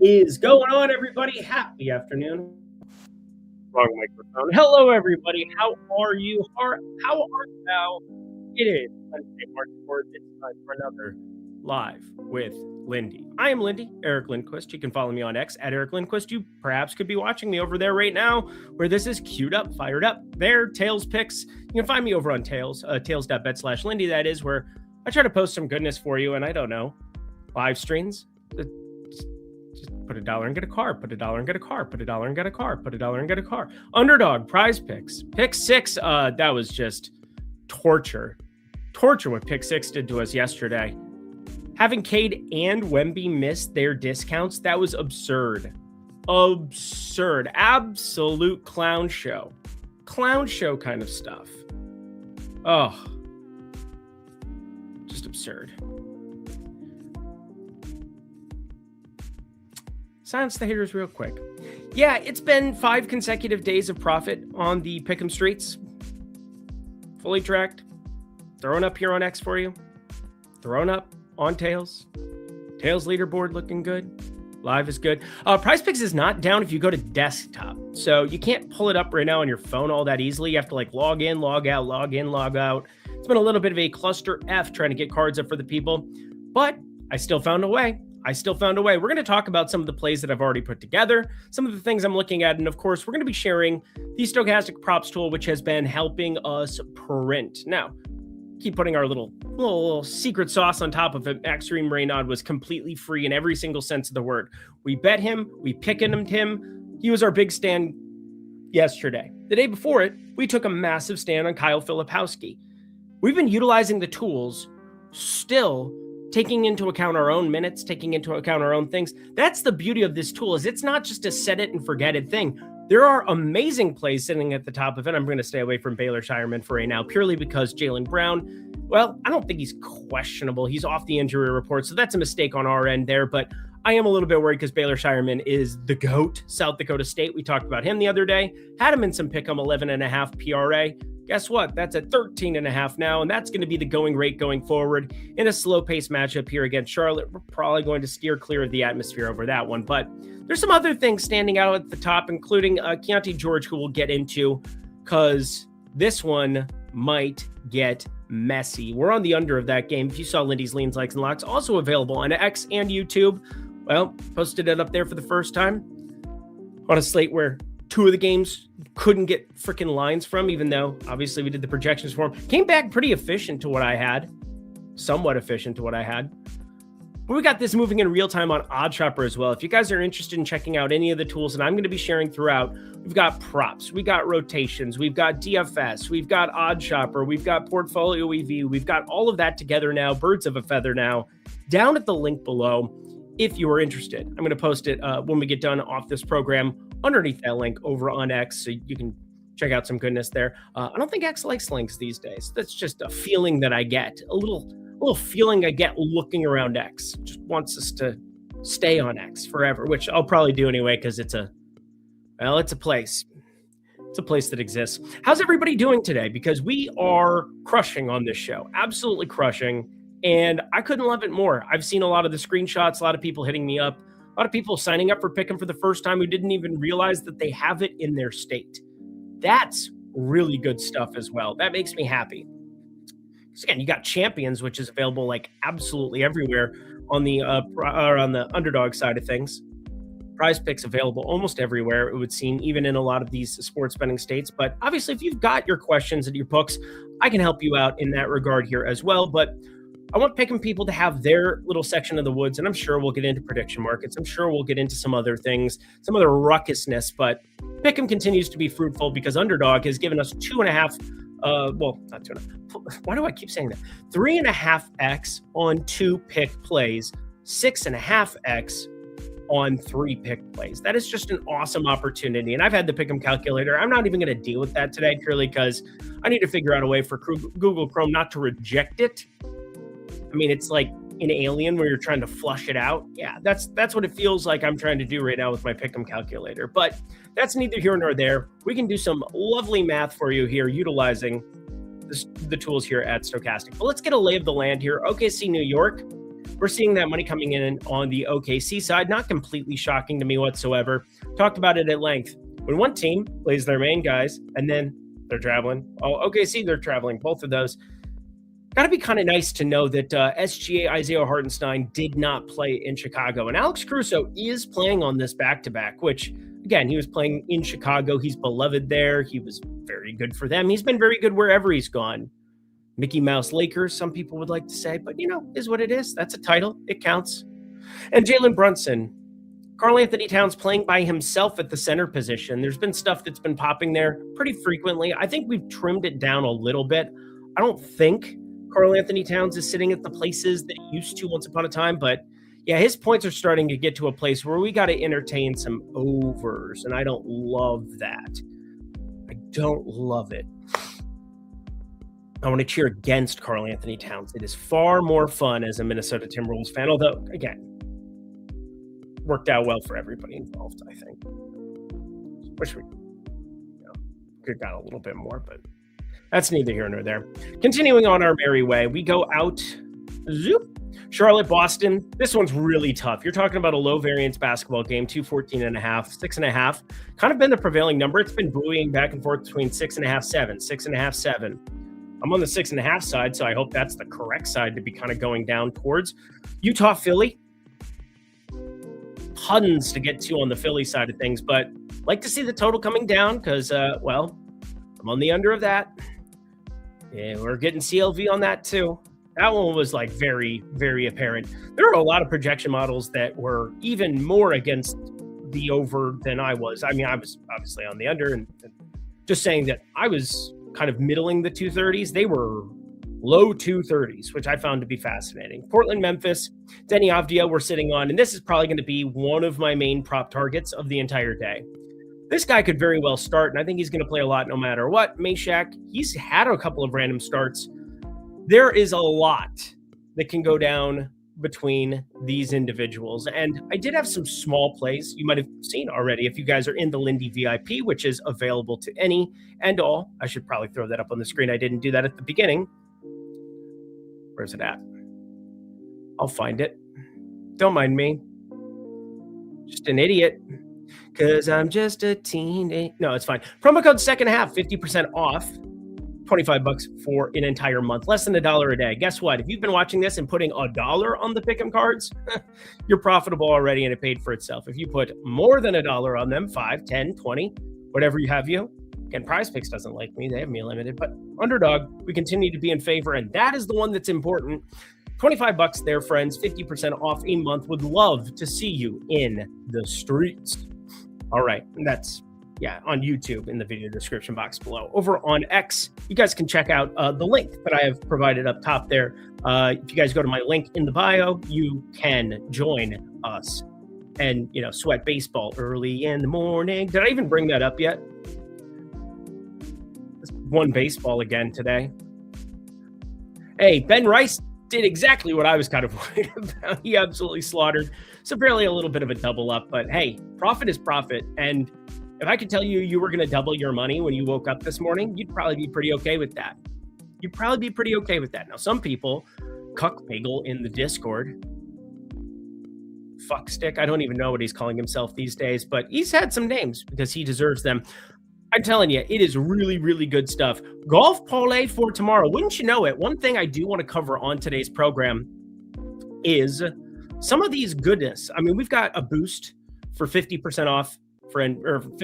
Is going on, everybody? Happy afternoon. Wrong microphone. Hello, everybody. How are you? How are you now? It is Wednesday, March 4th. It's time for another Live with Lindy. I am Lindy, Eric Lindquist. You can follow me on X at Eric Lindquist. You perhaps could be watching me over there right now, where this is queued up, fired up. There, Tails picks. You can find me over on Tails, tails.bet/Lindy. That is where I try to post some goodness for you, and I don't know, live streams. Just put $1 and get a car, put $1 and get a car, put $1 and get a car, put $1 and get a car. Underdog, PrizePicks. Pick 6, that was just torture. Torture what Pick 6 did to us yesterday. Having Cade and Wemby miss their discounts, that was absurd. Absurd. Absolute clown show. Clown show kind of stuff. Oh. Just absurd. Silence the haters real quick. Yeah, it's been 5 consecutive days of profit on the Pick'em streets. Fully tracked. Throwing up here on X for you. Throwing up on Tails. Tails leaderboard looking good. Live is good. PrizePicks is not down if you go to desktop. So you can't pull it up right now on your phone all that easily. You have to log in, log out, log in, log out. It's been a little bit of a cluster F trying to get cards up for the people. But I still found a way. We're going to talk about some of the plays that I've already put together, some of the things I'm looking at, and of course, we're going to be sharing the Stochastic Props tool, which has been helping us print. Now, keep putting our little secret sauce on top of it. Extreme Raynaud was completely free in every single sense of the word. We bet him, we picked him. He was our big stand yesterday. The day before it, we took a massive stand on Kyle Filipowski. We've been utilizing the tools, still taking into account our own minutes, taking into account our own things. That's the beauty of this tool, is it's not just a set it and forget it thing. There are amazing plays sitting at the top of it. I'm going to stay away from Baylor Shireman for right now, purely because Jaylen Brown, well, I don't think he's questionable. He's off the injury report, so that's a mistake on our end there. But I am a little bit worried because Baylor Shireman is the GOAT, South Dakota State. We talked about him the other day. Had him in some pick'em, 11.5 PRA. Guess what? That's at 13.5 now, and that's going to be the going rate going forward in a slow-paced matchup here against Charlotte. We're probably going to steer clear of the atmosphere over that one, but there's some other things standing out at the top, including Keontae George, who we'll get into, because this one might get messy. We're on the under of that game. If you saw Lindy's Leans, Likes, and Locks, also available on X and YouTube. Well, posted it up there for the first time on a slate where 2 of the games couldn't get freaking lines from, even though obviously we did the projections for them. Came back pretty efficient to what I had. Somewhat efficient to what I had. But we got this moving in real time on OddsShopper as well. If you guys are interested in checking out any of the tools that I'm going to be sharing throughout, we've got props, we got rotations, we've got DFS, we've got OddsShopper, we've got Portfolio EV, we've got all of that together now, birds of a feather now, down at the link below if you are interested. I'm going to post it when we get done off this program underneath that link over on X, so you can check out some goodness there. I don't think X likes links these days. That's just a feeling that I get, a little feeling I get looking around X. Just wants us to stay on X forever, which I'll probably do anyway because it's a place. It's a place that exists. How's everybody doing today? Because we are crushing on this show, absolutely crushing, and I couldn't love it more. I've seen a lot of the screenshots, a lot of people hitting me up, a lot of people signing up for Pick'em for the first time who didn't even realize that they have it in their state. That's really good stuff as well. That makes me happy. Because again, you got Champions, which is available absolutely everywhere on the underdog side of things. PrizePicks available almost everywhere, it would seem, even in a lot of these sports betting states. But obviously, if you've got your questions and your books, I can help you out in that regard here as well. But I want Pick'em people to have their little section of the woods, and I'm sure we'll get into prediction markets. I'm sure we'll get into some other things, some other ruckusness, but Pick'em continues to be fruitful because Underdog has given us 2.5, not 2.5. Why do I keep saying that? 3.5x on 2 pick plays, 6.5x on 3 pick plays. That is just an awesome opportunity. And I've had the Pick'em calculator. I'm not even going to deal with that today, purely because I need to figure out a way for Google Chrome not to reject it. I mean, it's like in Alien where you're trying to flush it out. Yeah, that's what it feels like I'm trying to do right now with my Pick'em calculator. But that's neither here nor there. We can do some lovely math for you here utilizing the tools here at Stochastic. But let's get a lay of the land here. OKC, New York. We're seeing that money coming in on the OKC side. Not completely shocking to me whatsoever. Talked about it at length. When one team plays their main guys and then they're traveling. Oh, OKC, they're traveling. Both of those. Got to be kind of nice to know that SGA Isaiah Hartenstein did not play in Chicago. And Alex Caruso is playing on this back-to-back, which, again, he was playing in Chicago. He's beloved there. He was very good for them. He's been very good wherever he's gone. Mickey Mouse Lakers, some people would like to say, but, is what it is. That's a title. It counts. And Jalen Brunson. Karl Anthony Towns playing by himself at the center position. There's been stuff that's been popping there pretty frequently. I think we've trimmed it down a little bit. I don't think Karl Anthony Towns is sitting at the places that he used to once upon a time, but yeah, his points are starting to get to a place where we got to entertain some overs, and I don't love that. I don't love it. I want to cheer against Karl Anthony Towns. It is far more fun as a Minnesota Timberwolves fan, although, again, worked out well for everybody involved, I think. Wish we could have got a little bit more, but that's neither here nor there. Continuing on our merry way, we go out. Zoop. Charlotte, Boston. This one's really tough. You're talking about a low variance basketball game, 214.5, 6.5. Kind of been the prevailing number. It's been buoying back and forth between 6.5, 7, 6.5, 7. I'm on the 6.5 side, so I hope that's the correct side to be kind of going down towards. Utah, Philly. Tons to get to on the Philly side of things, but like to see the total coming down because, I'm on the under of that. Yeah, we're getting CLV on that too. That one was like very, very apparent. There are a lot of projection models that were even more against the over than I was. I mean, I was obviously on the under and just saying that I was kind of middling the 230s. They were low 230s, which I found to be fascinating. Portland, Memphis, Denny Avdia we're sitting on, and this is probably going to be one of my main prop targets of the entire day. This guy could very well start, and I think he's going to play a lot no matter what. Meshack, he's had a couple of random starts. There is a lot that can go down between these individuals, and I did have some small plays you might have seen already if you guys are in the Lindy VIP, which is available to any and all. I should probably throw that up on the screen. I didn't do that at the beginning. Where's it at? I'll find it. Don't mind me. Just an idiot. Because I'm just a teenage. No, it's fine. Promo code second half, 50% off. $25 for an entire month. Less than $1 a day. Guess what? If you've been watching this and putting $1 on the pick'em cards, you're profitable already and it paid for itself. If you put more than $1 on them, 5, 10, 20, whatever you have you. Again, PrizePicks doesn't like me. They have me limited. But Underdog, we continue to be in favor, and that is the one that's important. $25 there, friends. 50% off a month. Would love to see you in the streets. All right. And that's, on YouTube in the video description box below. Over on X, you guys can check out the link that I have provided up top there. If you guys go to my link in the bio, you can join us and, sweat baseball early in the morning. Did I even bring that up yet? Won baseball again today. Hey, Ben Rice did exactly what I was kind of worried about. He absolutely slaughtered. So barely a little bit of a double up, but hey, profit is profit. And if I could tell you you were going to double your money when you woke up this morning, you'd probably be pretty okay with that. Now, some people, Cuck Bagel in the Discord, Fuckstick, I don't even know what he's calling himself these days, but he's had some names because he deserves them. I'm telling you, it is really, really good stuff. Golf parlay for tomorrow. Wouldn't you know it? One thing I do want to cover on today's program is some of these goodness. I mean, we've got a boost for 50% off or 50%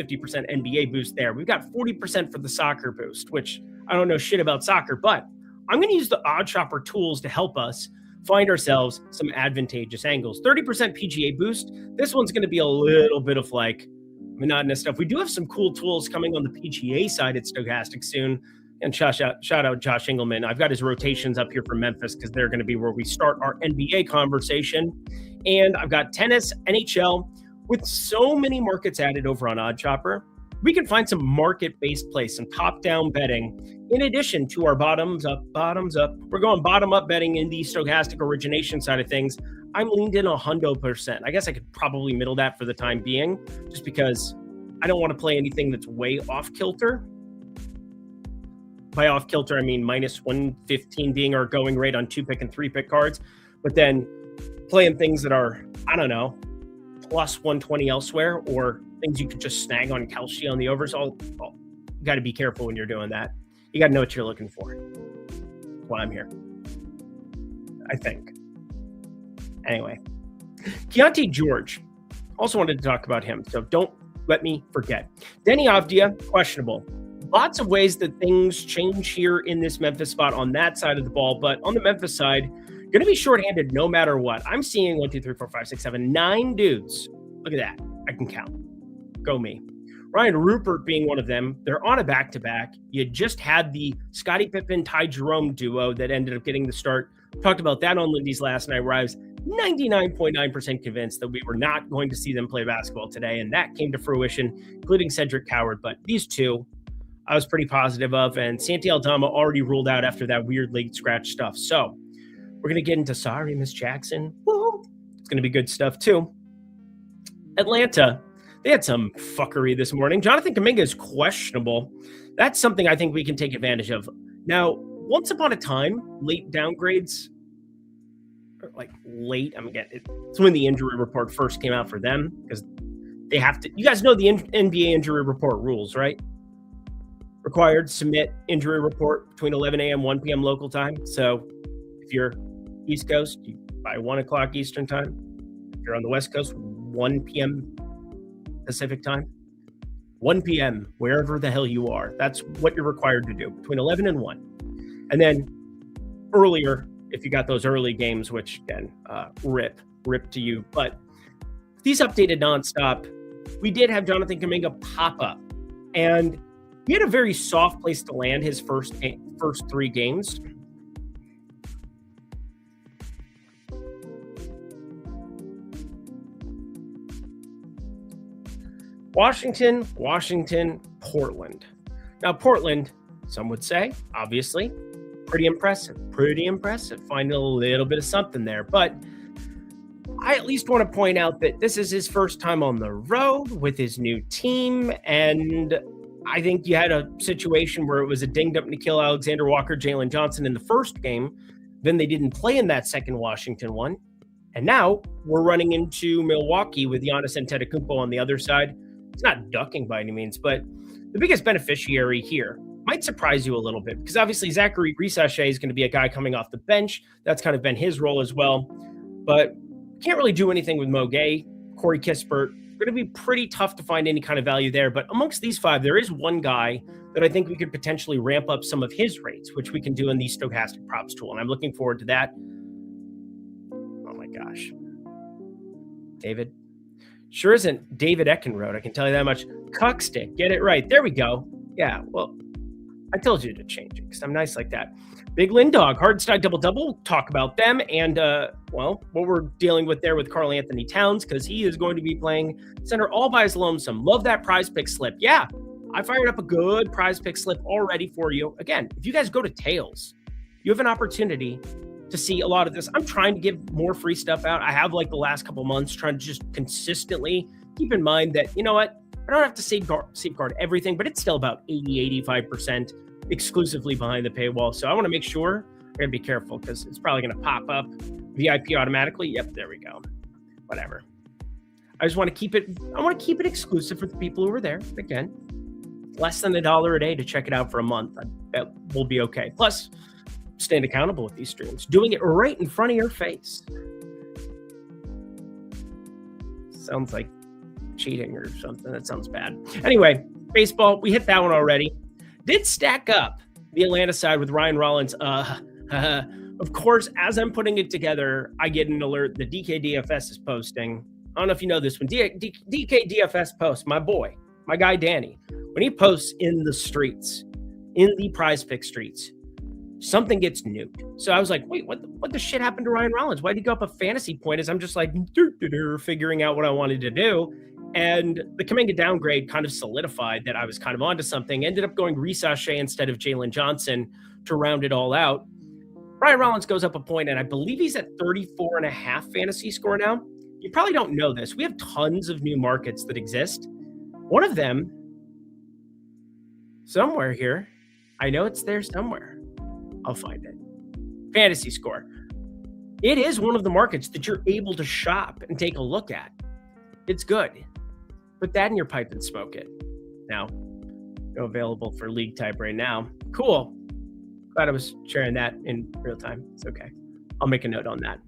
NBA boost there. We've got 40% for the soccer boost, which I don't know shit about soccer, but I'm going to use the Odd Shopper tools to help us find ourselves some advantageous angles. 30% PGA boost. This one's going to be a little bit of like monotonous stuff. We do have some cool tools coming on the PGA side at Stochastic soon. And shout out Josh Engelman. I've got his rotations up here from Memphis because they're going to be where we start our NBA conversation. And I've got tennis, NHL. With so many markets added over on Odd Shopper, we can find some market-based plays, some top-down betting, in addition to our bottoms up. We're going bottom-up betting in the stochastic origination side of things. I'm leaned in 100%. I guess I could probably middle that for the time being, just because I don't want to play anything that's way off kilter. By off kilter, I mean minus 115 being our going rate on 2-pick and 3-pick cards. But then playing things that are, I don't know, plus 120 elsewhere, or things you could just snag on Kelsey on the overs. You got to be careful when you're doing that. You got to know what you're looking for. That's why I'm here, I think. Anyway, Keontae George, also wanted to talk about him, so don't let me forget. Denny Avdia, questionable. Lots of ways that things change here in this Memphis spot on that side of the ball, but on the Memphis side, going to be shorthanded no matter what. I'm seeing 1, 2, 3, 4, 5, 6, 7, 9 dudes. Look at that. I can count. Go me. Ryan Rupert being one of them. They're on a back-to-back. You just had the Scottie Pippen, Ty Jerome duo that ended up getting the start. Talked about that on Lindy's last night, where I was 99.9% convinced that we were not going to see them play basketball today, and that came to fruition, including Cedric Coward. But these two, I was pretty positive of, and Santi Aldama already ruled out after that weird late scratch stuff. So we're going to get into Sorry, Miss Jackson. Woo! It's going to be good stuff, too. Atlanta, they had some fuckery this morning. Jonathan Kuminga is questionable. That's something I think we can take advantage of. Now, once upon a time, late downgrades, it's when the injury report first came out for them, because they have to, you guys know the NBA injury report rules, right? Required to submit injury report between 11 a.m. 1 p.m. local time. So if you're East Coast, by 1 o'clock Eastern time. If you're on the West Coast, 1 p.m. Pacific time. 1 p.m. wherever the hell you are. That's what you're required to do between 11 and 1. And then earlier, if you got those early games, which again, rip to you. But these updated nonstop. We did have Jonathan Kuminga pop up, and he had a very soft place to land his first 3 games. Washington, Portland. Now, Portland, some would say, obviously, pretty impressive. Finding a little bit of something there. But I at least want to point out that this is his first time on the road with his new team. And I think you had a situation where it was a dinged up Nickeil Alexander-Walker, Jalen Johnson in the first game. Then they didn't play in that second Washington one. And now we're running into Milwaukee with Giannis Antetokounmpo on the other side. It's not ducking by any means, but the biggest beneficiary here might surprise you a little bit, because obviously Zachary Risachet is going to be a guy coming off the bench. That's kind of been his role as well. But can't really do anything with Mo Gay, Corey Kispert. Going to be pretty tough to find any kind of value there. But amongst these 5, there is one guy that I think we could potentially ramp up some of his rates, which we can do in the stochastic props tool. And I'm looking forward to that. Oh my gosh. David. Sure isn't David Eckenrode, I can tell you that much. Cuckstick, get it right. There we go. Yeah, well, I told you to change it because I'm nice like that. Big Lindog, Hardstyle double-double. Talk about them and, what we're dealing with there with Karl Anthony Towns, because he is going to be playing center all by his lonesome. Love that PrizePicks slip. Yeah, I fired up a good PrizePicks slip already for you. Again, if you guys go to Tails, you have an opportunity to see a lot of this. I'm trying to give more free stuff out. I have the last couple months trying to just consistently keep in mind that, you know what, I don't have to safeguard everything, but it's still about 80-85% exclusively behind the paywall. So I want to make sure I'm going to be careful, because it's probably going to pop up VIP automatically. Yep, there we go. Whatever. I just want to keep it. I want to keep it exclusive for the people who are there. Again, less than $1 a day to check it out for a month. That will be okay. Plus, staying accountable with these streams, doing it right in front of your face. Sounds like cheating or something. That sounds bad. Anyway, baseball, we hit that one already. Did stack up the Atlanta side with Ryan Rollins. Of course, as I'm putting it together, I get an alert that DKDFS is posting. I don't know if you know this one. DKDFS posts, my boy, my guy Danny, when he posts in the streets, in the PrizePicks streets, something gets nuked. So I was like, wait, what the shit happened to Ryan Rollins? Why did he go up a fantasy point? As I'm just like figuring out what I wanted to do. And the Kuminga downgrade kind of solidified that I was kind of onto something. Ended up going Risachet instead of Jalen Johnson to round it all out. Ryan Rollins goes up a point, and I believe he's at 34.5 fantasy score now. You probably don't know this. We have tons of new markets that exist. One of them, somewhere here, I know it's there somewhere. I'll find it. Fantasy score. It is one of the markets that you're able to shop and take a look at. It's good. Put that in your pipe and smoke it. Now, available for league type right now. Cool. Glad I was sharing that in real time. It's okay. I'll make a note on that.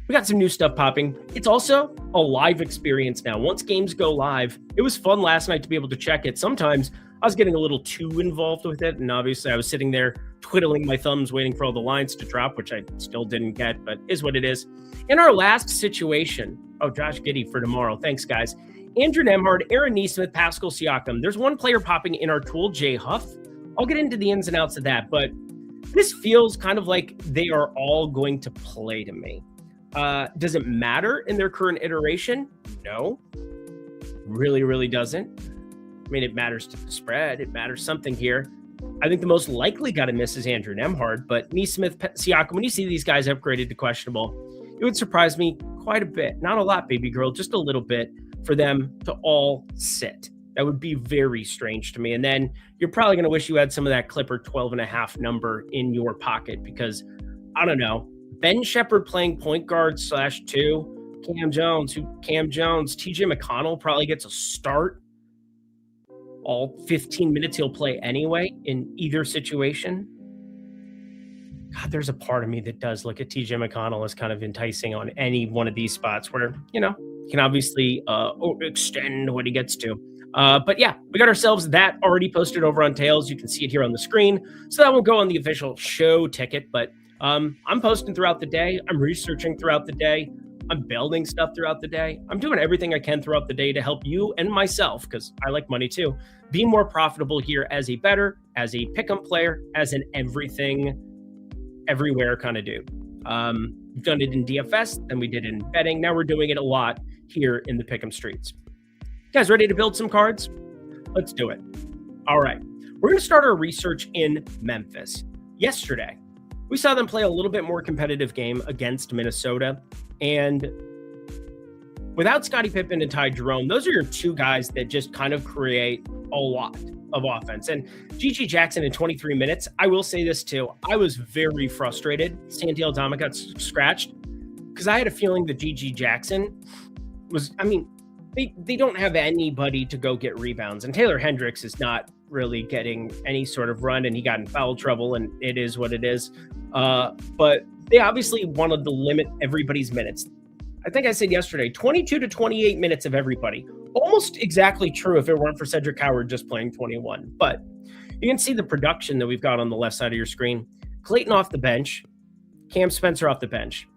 We got some new stuff popping. It's also a live experience now. Once games go live, it was fun last night to be able to check it. Sometimes I was getting a little too involved with it, and obviously I was sitting there twiddling my thumbs waiting for all the lines to drop, which I still didn't get, but is what it is. In our last situation, Josh Giddey for tomorrow. Thanks, guys. Andrew Nemhard, Aaron Neesmith, Pascal Siakam. There's one player popping in our tool, Jay Huff. I'll get into the ins and outs of that, but this feels kind of like they are all going to play to me. Does it matter in their current iteration? No. Really, really doesn't. I mean, it matters to the spread. It matters something here. I think the most likely guy to miss is Andrew Nemhard, but Neesmith, Siakam, when you see these guys upgraded to questionable, it would surprise me quite a bit. Not a lot, baby girl, just a little bit for them to all sit. That would be very strange to me. And then you're probably going to wish you had some of that Clipper 12.5 number in your pocket because, I don't know, Ben Shepherd playing point guard /2, Cam Jones, TJ McConnell probably gets a start. All 15 minutes he'll play anyway in either situation. God, there's a part of me that does look at TJ McConnell as kind of enticing on any one of these spots where, he can obviously extend what he gets to. But yeah, we got ourselves that already posted over on Tails. You can see it here on the screen. So that won't go on the official show ticket, but I'm posting throughout the day. I'm researching throughout the day. I'm building stuff throughout the day. I'm doing everything I can throughout the day to help you and myself, because I like money too, be more profitable here as a bettor, as a pick'em player, as an everything, everywhere kind of dude. We've done it in DFS, then we did it in betting. Now we're doing it a lot here in the pick'em streets. You guys ready to build some cards? Let's do it. All right. We're going to start our research in Memphis. Yesterday, we saw them play a little bit more competitive game against Minnesota. And without Scottie Pippen and Ty Jerome, those are your two guys that just kind of create a lot of offense. And GG Jackson in 23 minutes, I will say this too. I was very frustrated. Santi Aldama got scratched because I had a feeling that GG Jackson was, they don't have anybody to go get rebounds. And Taylor Hendricks is not really getting any sort of run, and he got in foul trouble, and it is what it is. But they obviously wanted to limit everybody's minutes. I think I said yesterday, 22 to 28 minutes of everybody. Almost exactly true if it weren't for Cedric Howard just playing 21. But you can see the production that we've got on the left side of your screen. Clayton off the bench, Cam Spencer off the bench.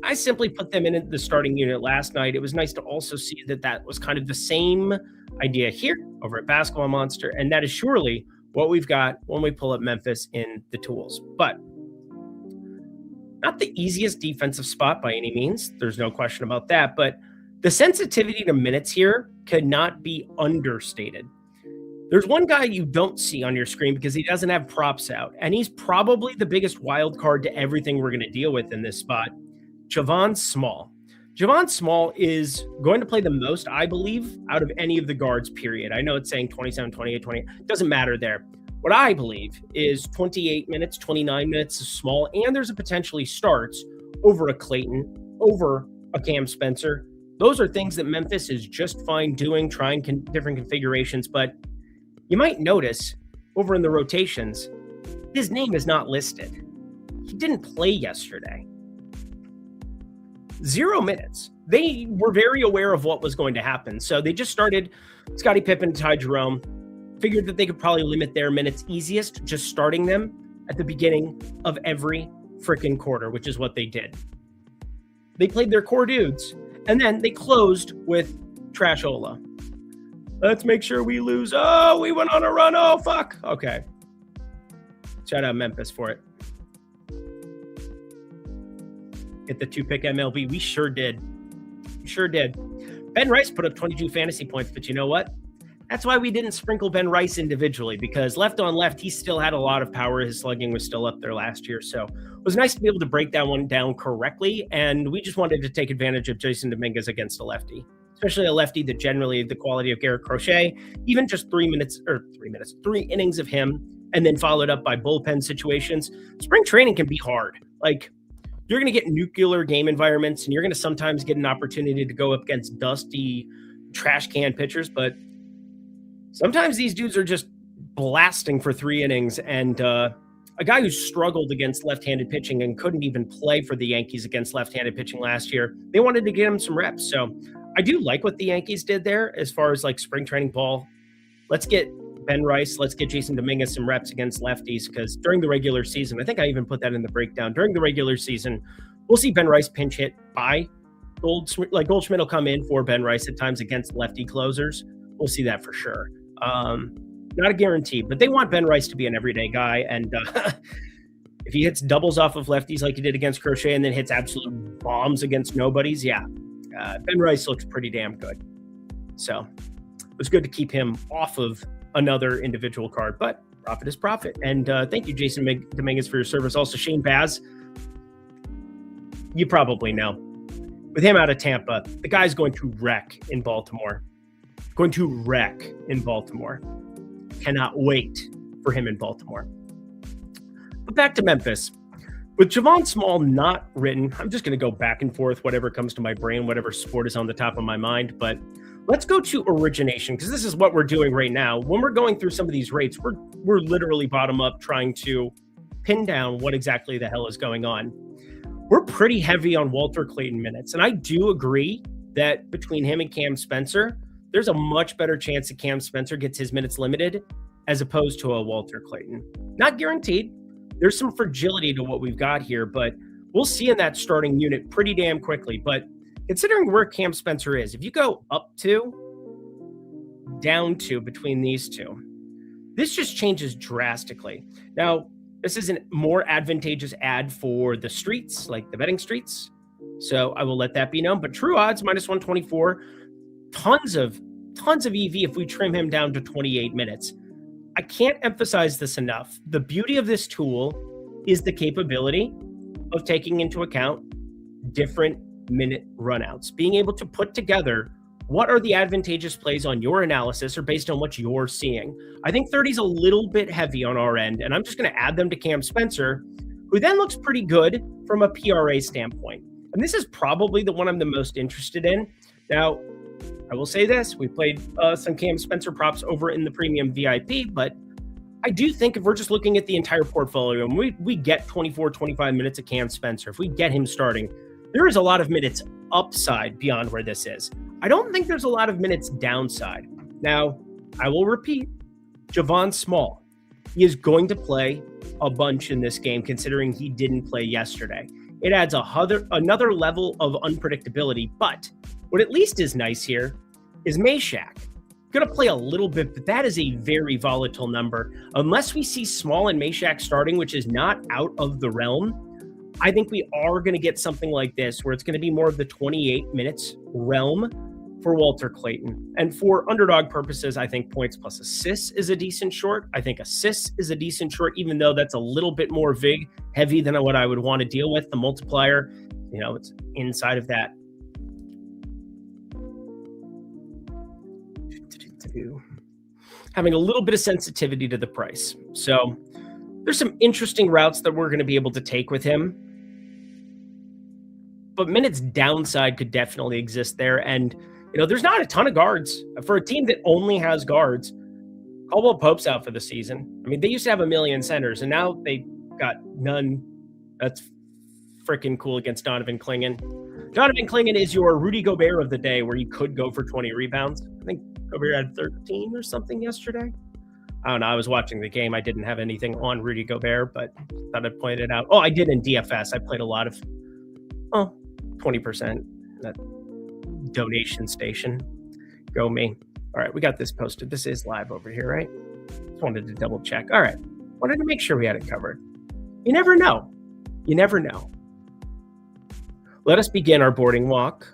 I simply put them in the starting unit last night. It was nice to also see that was kind of the same idea here over at Basketball Monster. And that is surely what we've got when we pull up Memphis in the tools. But not the easiest defensive spot by any means. There's no question about that. But the sensitivity to minutes here could not be understated. There's one guy you don't see on your screen because he doesn't have props out. And he's probably the biggest wild card to everything we're going to deal with in this spot. Javon Small. Javon Small is going to play the most, I believe, out of any of the guards, period. I know it's saying 27, 28, 20. Doesn't matter there. What I believe is 28 minutes, 29 minutes is Small, and there's a potentially starts over a Clayton, over a Cam Spencer. Those are things that Memphis is just fine doing, trying different configurations. But you might notice over in the rotations, his name is not listed. He didn't play yesterday. 0 minutes. They were very aware of what was going to happen. So they just started Scottie Pippen and Ty Jerome. Figured that they could probably limit their minutes easiest, just starting them at the beginning of every freaking quarter, which is what they did. They played their core dudes, and then they closed with Trashola. Let's make sure we lose. Oh, we went on a run. Oh, fuck. Okay. Shout out Memphis for it. Get the 2-pick MLB. We sure did. We sure did. Ben Rice put up 22 fantasy points, but you know what? That's why we didn't sprinkle Ben Rice individually, because left on left, he still had a lot of power. His slugging was still up there last year. So it was nice to be able to break that one down correctly. And we just wanted to take advantage of Jason Dominguez against a lefty, especially a lefty that generally the quality of Garrett Crochet, even just 3 innings of him, and then followed up by bullpen situations. Spring training can be hard. Like, you're going to get nuclear game environments, and you're going to sometimes get an opportunity to go up against dusty trash can pitchers, but sometimes these dudes are just blasting for 3 innings. And a guy who struggled against left-handed pitching and couldn't even play for the Yankees against left-handed pitching last year, they wanted to get him some reps. So I do like what the Yankees did there as far as like spring training ball. Let's get Ben Rice, let's get Jason Dominguez some reps against lefties, because during the regular season, I think I even put that in the breakdown, during the regular season, we'll see Ben Rice pinch hit by Goldschmidt. Like Goldschmidt will come in for Ben Rice at times against lefty closers. We'll see that for sure. Not a guarantee, but they want Ben Rice to be an everyday guy. And if he hits doubles off of lefties like he did against Crochet and then hits absolute bombs against nobodies, Ben Rice looks pretty damn good. So it was good to keep him off of another individual card, but profit is profit. And thank you, Jason Dominguez, for your service. Also, Shane Baz, you probably know. With him out of Tampa, the guy's going to wreck in Baltimore. Cannot wait for him in Baltimore. But back to Memphis. With Javon Small not written, I'm just going to go back and forth, whatever comes to my brain, whatever sport is on the top of my mind. But let's go to origination, because this is what we're doing right now. When we're going through some of these rates, we're literally bottom up trying to pin down what exactly the hell is going on. We're pretty heavy on Walter Clayton minutes, and I do agree that between him and Cam Spencer, there's a much better chance that Cam Spencer gets his minutes limited as opposed to a Walter Clayton. Not guaranteed. There's some fragility to what we've got here, but we'll see in that starting unit pretty damn quickly. But considering where Cam Spencer is, if you go up 2, down 2 between these two, this just changes drastically. Now, this is a more advantageous ad for the streets, like the betting streets. So I will let that be known. But true odds, minus 124, tons of EV if we trim him down to 28 minutes. I can't emphasize this enough. The beauty of this tool is the capability of taking into account different minute runouts, being able to put together what are the advantageous plays on your analysis or based on what you're seeing. I think 30 is a little bit heavy on our end, and I'm just going to add them to Cam Spencer, who then looks pretty good from a PRA standpoint. And this is probably the one I'm the most interested in. Now, I will say this, we played some Cam Spencer props over in the premium VIP, but I do think if we're just looking at the entire portfolio and we get 24, 25 minutes of Cam Spencer, if we get him starting, there is a lot of minutes upside beyond where this is. I don't think there's a lot of minutes downside. Now, I will repeat, Javon Small, he is going to play a bunch in this game considering he didn't play yesterday. It adds another level of unpredictability, but what at least is nice here is Meshack. Going to play a little bit, but that is a very volatile number. Unless we see Small and Meshack starting, which is not out of the realm, I think we are going to get something like this, where it's going to be more of the 28 minutes realm for Walter Clayton. And for underdog purposes, I think points plus assists is a decent short. I think assists is a decent short, even though that's a little bit more vig heavy than what I would want to deal with. The multiplier, it's inside of that. Having a little bit of sensitivity to the price. So there's some interesting routes that we're going to be able to take with him. But minutes downside could definitely exist there. And, there's not a ton of guards. For a team that only has guards, Caldwell Pope's out for the season. I mean, they used to have a million centers, and now they got none. That's freaking cool against Donovan Clingan. Donovan Clingan is your Rudy Gobert of the day, where you could go for 20 rebounds. I think Gobert had 13 or something yesterday. I don't know. I was watching the game. I didn't have anything on Rudy Gobert, but thought I'd point it out. Oh, I did in DFS. I played a lot of 20%. That donation station. Go me. All right, we got this posted. This is live over here, right? Just wanted to double check. All right. Wanted to make sure we had it covered. You never know. You never know. Let us begin our boarding walk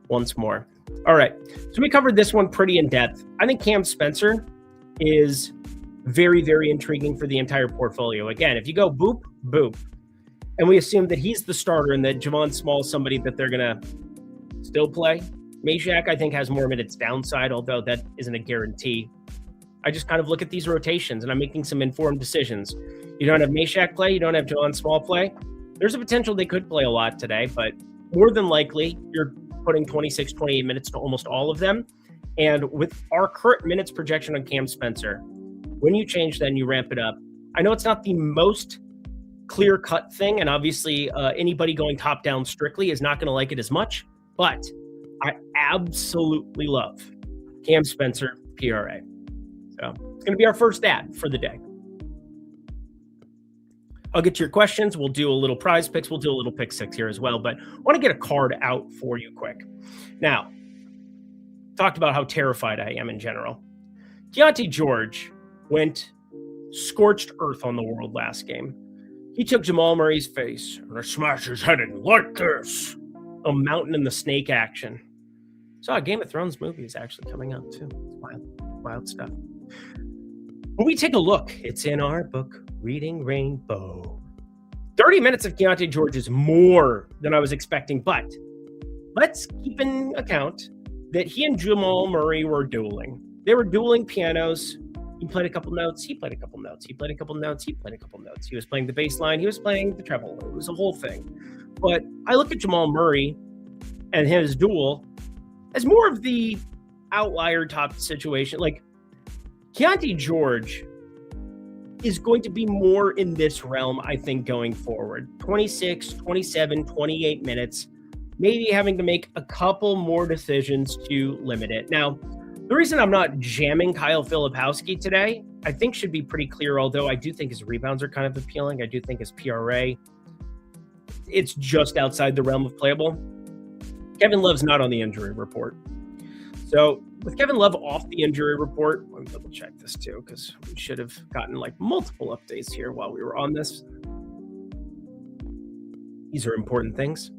once more. All right. So we covered this one pretty in depth. I think Cam Spencer is very, very intriguing for the entire portfolio. Again, if you go boop, boop, and we assume that he's the starter and that Javon Small is somebody that they're going to still play. Meshack, I think, has more minutes downside, although that isn't a guarantee. I just kind of look at these rotations and I'm making some informed decisions. You don't have Meshack play, you don't have Javon Small play. There's a potential they could play a lot today, but more than likely, you're putting 26, 28 minutes to almost all of them. And with our current minutes projection on Cam Spencer, when you change that and you ramp it up, I know it's not the most clear-cut thing, and obviously anybody going top-down strictly is not going to like it as much, but I absolutely love Cam Spencer PRA. So it's going to be our first ad for the day. I'll get to your questions. We'll do a little prize picks. We'll do a little pick six here as well, but I want to get a card out for you quick. Now, talked about how terrified I am in general. Keontae George went scorched earth on the world last game. He took Jamal Murray's face and smashed his head in like this. A mountain and the snake action. Saw a Game of Thrones movie is actually coming out too. It's wild stuff. When we take a look, it's in our book, Reading Rainbow. 30 minutes of Keontae George is more than I was expecting, but let's keep in account that he and Jamal Murray were dueling. They were dueling pianos. He played a couple notes. He played a couple notes. He played a couple notes. He played a couple notes. He was playing the bass line. He was playing the treble. It was a whole thing. But I look at Jamal Murray and his duel as more of the outlier top situation. Like, Keontae George is going to be more in this realm, I think, going forward. 26, 27, 28 minutes, maybe having to make a couple more decisions to limit it. Now, the reason I'm not jamming Kyle Filipowski today, I think should be pretty clear, although I do think his rebounds are kind of appealing. I do think his PRA, it's just outside the realm of playable. Kevin Love's not on the injury report. So with Kevin Love off the injury report, let me double check this too, because we should have gotten like multiple updates here while we were on this. These are important things.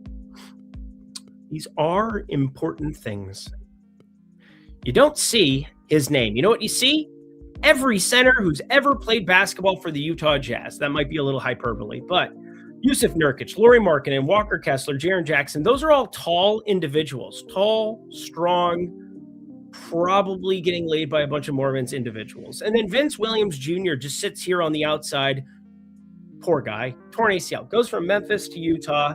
These are important things. You don't see his name. You know what you see? Every center who's ever played basketball for the Utah Jazz. That might be a little hyperbole, but Yusuf Nurkic, Lauri Markkanen, Walker Kessler, Jaren Jackson, those are all tall individuals. Tall, strong, probably getting laid by a bunch of Mormons individuals. And then Vince Williams Jr. just sits here on the outside. Poor guy. Torn ACL. Goes from Memphis to Utah.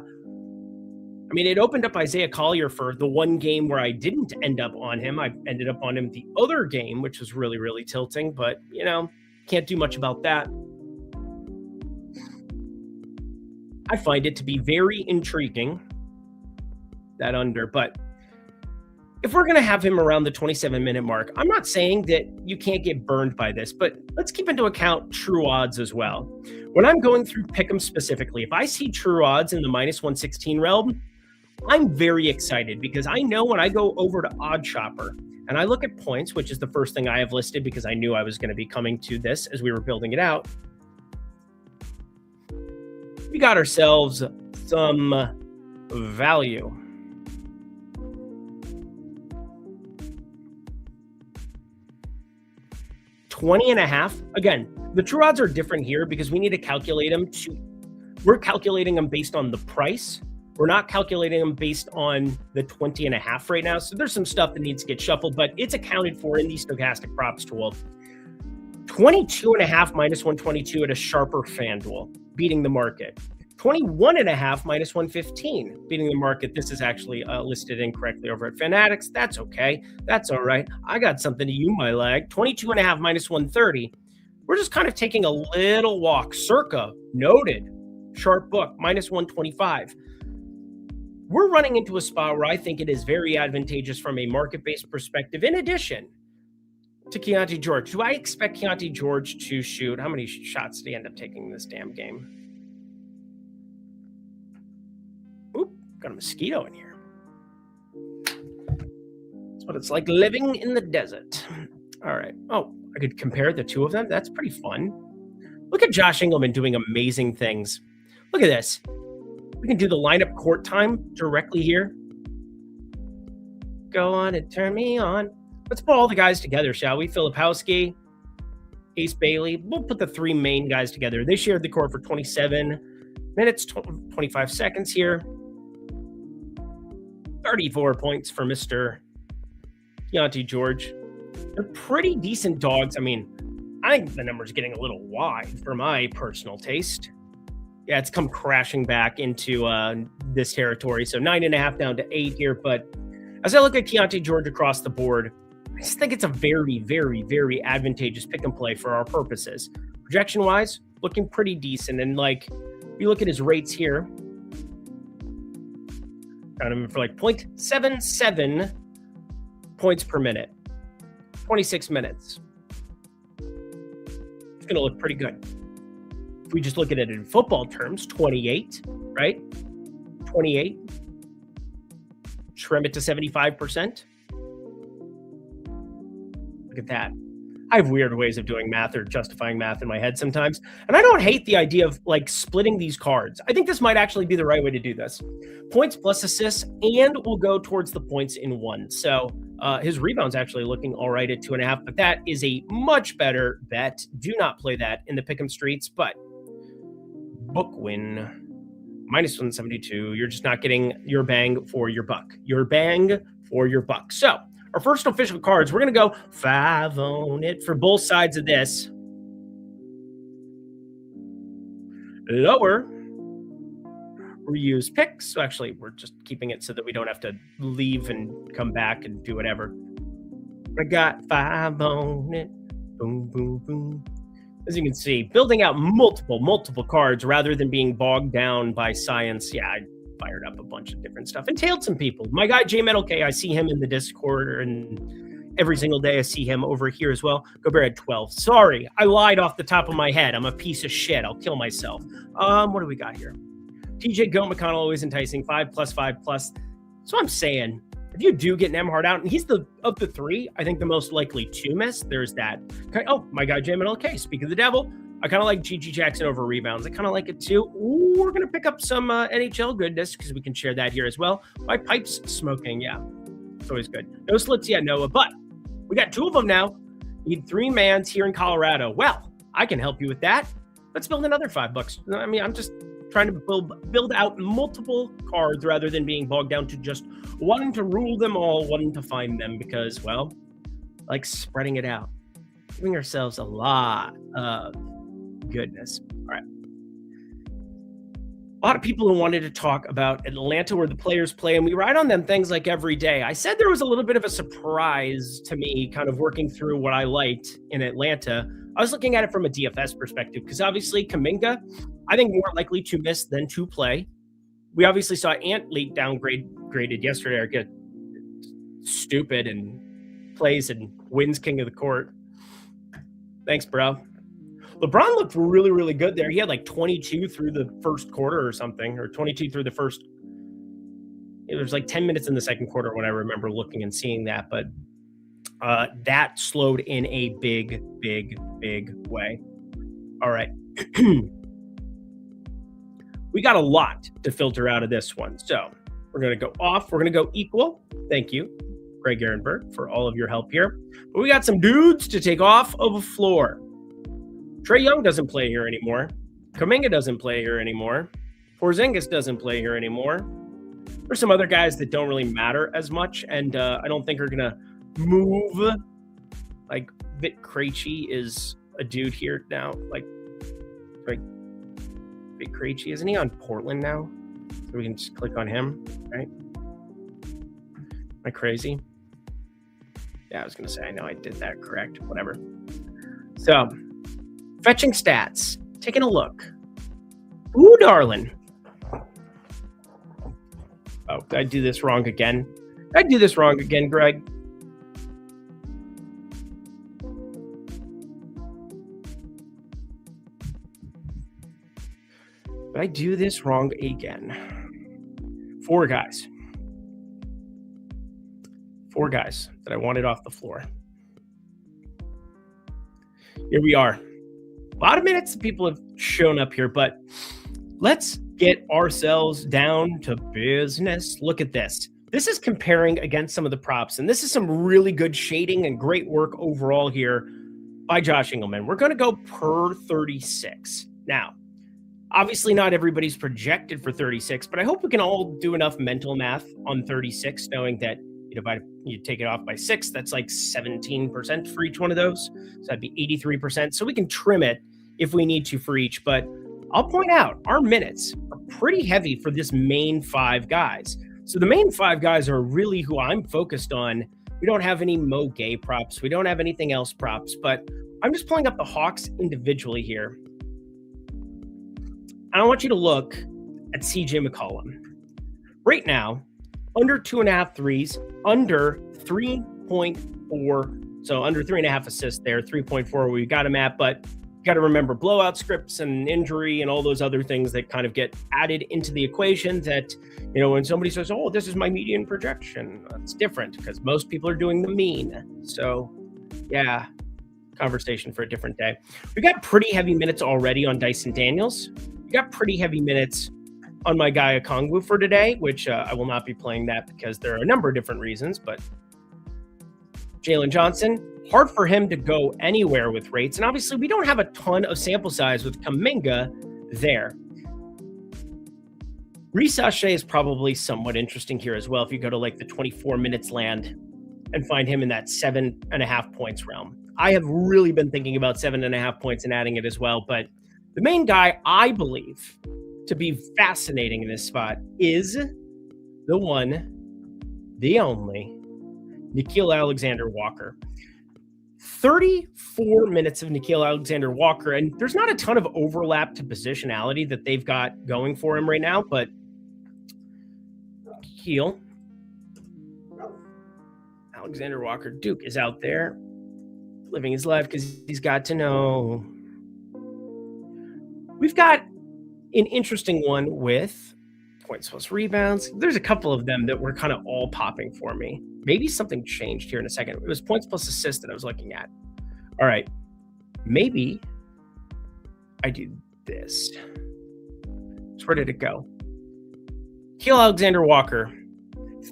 I mean, it opened up Isaiah Collier for the one game where I didn't end up on him. I ended up on him the other game, which was really, really tilting. But, you know, can't do much about that. I find it to be very intriguing, that under. But if we're going to have him around the 27-minute mark, I'm not saying that you can't get burned by this, but let's keep into account true odds as well. When I'm going through Pick'em specifically, if I see true odds in the minus 116 realm, I'm very excited because I know when I go over to Odd Shopper and I look at points, which is the first thing I have listed because I knew I was going to be coming to this as we were building it out, we got ourselves some value. $20.5. Again, the true odds are different here because we need to calculate them we're calculating them based on the price. We're not calculating them based on the 20.5 right now. So there's some stuff that needs to get shuffled, but it's accounted for in the stochastic props tool. 22.5 minus 122 at a sharper FanDuel, beating the market. 21.5 minus 115, beating the market. This is actually listed incorrectly over at Fanatics. That's okay. That's all right. I got something to you, my lag. 22.5 minus 130. We're just kind of taking a little walk. Circa, noted. Sharp book, minus 125. We're running into a spot where I think it is very advantageous from a market-based perspective. In addition to Keontae George, do I expect Keontae George to shoot? How many shots did he end up taking in this damn game? Oop, got a mosquito in here. That's what it's like living in the desert. All right. Oh, I could compare the two of them. That's pretty fun. Look at Josh Engelman doing amazing things. Look at this. We can do the lineup court time directly here. Go on and turn me on. Let's put all the guys together, shall we? Filipowski, Ace Bailey. We'll put the three main guys together. They shared the court for 27 minutes, 25 seconds here. 34 points for Mr. Keontae George. They're pretty decent dogs. I mean, I think the number's getting a little wide for my personal taste. Yeah, it's come crashing back into this territory. So 9.5 down to 8 here. But as I look at Keontae George across the board, I just think it's a very, very, very advantageous pick and play for our purposes. Projection wise, looking pretty decent. And like, if you look at his rates here, got him for like 0.77 points per minute, 26 minutes. It's going to look pretty good. If we just look at it in football terms, 28, right? 28. Trim it to 75%. Look at that. I have weird ways of doing math or justifying math in my head sometimes. And I don't hate the idea of like splitting these cards. I think this might actually be the right way to do this. Points plus assists, and we'll go towards the points in one. So his rebound's actually looking all right at 2.5, but that is a much better bet. Do not play that in the pick'em streets, but book win. Minus 172. You're just not getting your bang for your buck. Your bang for your buck. So our first official cards, we're going to go 5 on it for both sides of this. Lower. Reuse picks. So actually, we're just keeping it so that we don't have to leave and come back and do whatever. I got 5 on it. Boom, boom, boom. As you can see, building out multiple cards rather than being bogged down by science. Yeah, I fired up a bunch of different stuff and tailed some people. My guy, J Metal K, I see him in the Discord, and every single day I see him over here as well. Gobert had 12. Sorry, I lied off the top of my head. I'm a piece of shit. I'll kill myself. What do we got here? TJ Goat McConnell, always enticing. 5+5+. So I'm saying, if you do get Nemhard out, and he's of the three, I think the most likely to miss, there's that. Okay. Oh, my guy, JMLK. Speak of the devil, I kind of like GG Jackson over rebounds. I kind of like it too. Ooh, we're going to pick up some NHL goodness because we can share that here as well. My pipe's smoking. Yeah, it's always good. No slips yet, Noah, but we got 2 of them now. Need 3 mans here in Colorado. Well, I can help you with that. Let's build another $5. I mean, I'm just trying to build out multiple cards rather than being bogged down to just one to rule them all, one to find them, because, well, like spreading it out, giving ourselves a lot of goodness. All right. A lot of people who wanted to talk about Atlanta, where the players play, and we ride on them things like every day. I said there was a little bit of a surprise to me kind of working through what I liked in Atlanta. I was looking at it from a DFS perspective because obviously Kuminga, I think more likely to miss than to play. We obviously saw Ant late downgraded yesterday or get stupid and plays and wins king of the court. Thanks, bro. LeBron looked really, really good there. He had like 22 through the first quarter or something, or 22 through the first. It was like 10 minutes in the second quarter when I remember looking and seeing that, but that slowed in a big way. All right. We got a lot to filter out of this one. So we're going to go off. We're going to go equal. Thank you, Greg Ehrenberg, for all of your help here. But we got some dudes to take off of a floor. Trae Young doesn't play here anymore. Kuminga doesn't play here anymore. Porzingis doesn't play here anymore. There's some other guys that don't really matter as much, and I don't think are going to move. Like Vit Krejci is a dude here now. Like Vit Krejci, isn't he on Portland now? So we can just click on him, right? Am I crazy? Yeah, I was going to say, I know I did that correct. Whatever. So, fetching stats. Taking a look. Ooh, darling. Oh, did I do this wrong again? Did I do this wrong again, Greg? Did I do this wrong again? 4 guys. 4 guys that I wanted off the floor. Here we are. A lot of minutes people have shown up here, but let's get ourselves down to business. Look at this. This is comparing against some of the props, and this is some really good shading and great work overall here by Josh Engelman. We're going to go per 36. Now, obviously not everybody's projected for 36, but I hope we can all do enough mental math on 36, knowing that if you take it off by 6, that's like 17% for each one of those. So that'd be 83%. So we can trim it if we need to for each. But I'll point out our minutes are pretty heavy for this main 5 guys. So the main 5 guys are really who I'm focused on. We don't have any Mo Gay props. We don't have anything else props, but I'm just pulling up the Hawks individually here. And I want you to look at CJ McCollum. Right now, under 2.5 threes, under 3.4. So under 3.5 assists there, 3.4 we got him at, but you got to remember blowout scripts and injury and all those other things that kind of get added into the equation that, you know, when somebody says, oh, this is my median projection, it's different because most people are doing the mean. So yeah, conversation for a different day. We got pretty heavy minutes already on Dyson Daniels. We got pretty heavy minutes on my guy Okongwu for today, which I will not be playing that because there are a number of different reasons, but Jalen Johnson, hard for him to go anywhere with rates. And obviously we don't have a ton of sample size with Kuminga there. Reece Shea is probably somewhat interesting here as well. If you go to like the 24 minutes land and find him in that 7.5 points realm. I have really been thinking about 7.5 points and adding it as well. But the main guy I believe to be fascinating in this spot is the one, the only, Nickeil Alexander-Walker. 34 minutes of Nickeil Alexander-Walker, and there's not a ton of overlap to positionality that they've got going for him right now, but Nickeil Alexander-Walker, Duke is out there living his life because he's got to know. We've got an interesting one with points plus rebounds. There's a couple of them that were kind of all popping for me. Maybe something changed here in a second. It was points plus assists that I was looking at. All right. Maybe I do this. So where did it go? Nickeil Alexander-Walker.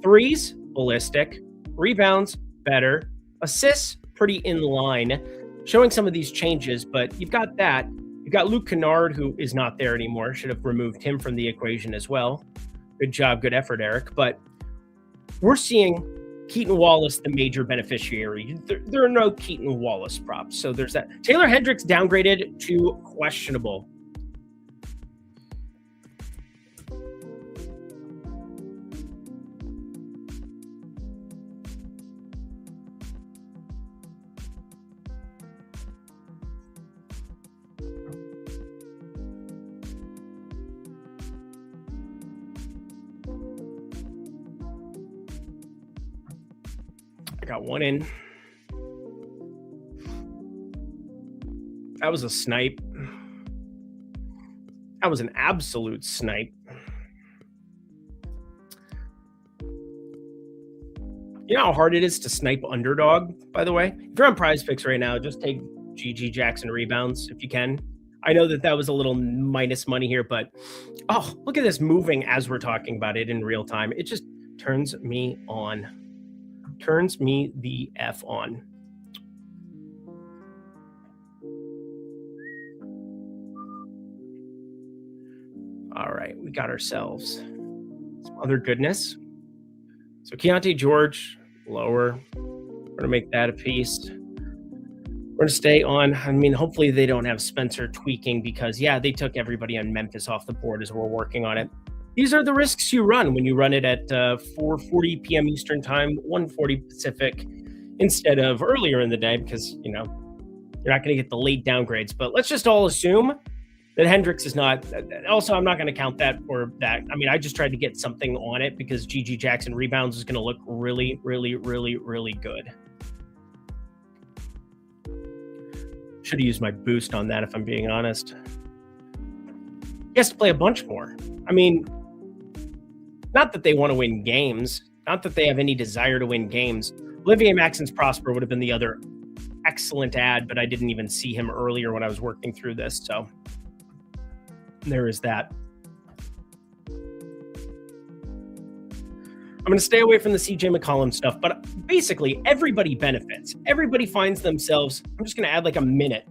Threes, ballistic. Rebounds, better. Assists, pretty in line. Showing some of these changes, but you've got that. You've got Luke Kennard, who is not there anymore. Should have removed him from the equation as well. Good job, good effort, Eric. But we're seeing Keaton Wallace, the major beneficiary. There are no Keaton Wallace props. So there's that. Taylor Hendricks downgraded to questionable. I got one in. That was a snipe. That was an absolute snipe. You know how hard it is to snipe underdog, by the way? If you're on PrizePicks right now, just take GG Jackson rebounds if you can. I know that was a little minus money here, but oh, look at this moving as we're talking about it in real time. It just turns me on. Turns me the F on. All right, we got ourselves some other goodness. So Keontae George, lower. We're going to make that a piece. We're going to stay on. I mean, hopefully they don't have Spencer tweaking because, yeah, they took everybody on Memphis off the board as we're working on it. These are the risks you run when you run it at 4:40 p.m. Eastern time, 1:40 Pacific, instead of earlier in the day because, you know, you're not going to get the late downgrades. But let's just all assume that Hendricks is not. Also, I'm not going to count that for that. I mean, I just tried to get something on it because GG Jackson rebounds is going to look really, really, really, really good. Should have used my boost on that if I'm being honest. He has to play a bunch more. I mean, not that they want to win games, not that they have any desire to win games. Olivier Maxence Prosper would have been the other excellent ad, but I didn't even see him earlier when I was working through this. So there is that. I'm going to stay away from the CJ McCollum stuff, but basically everybody benefits. Everybody finds themselves. I'm just going to add like a minute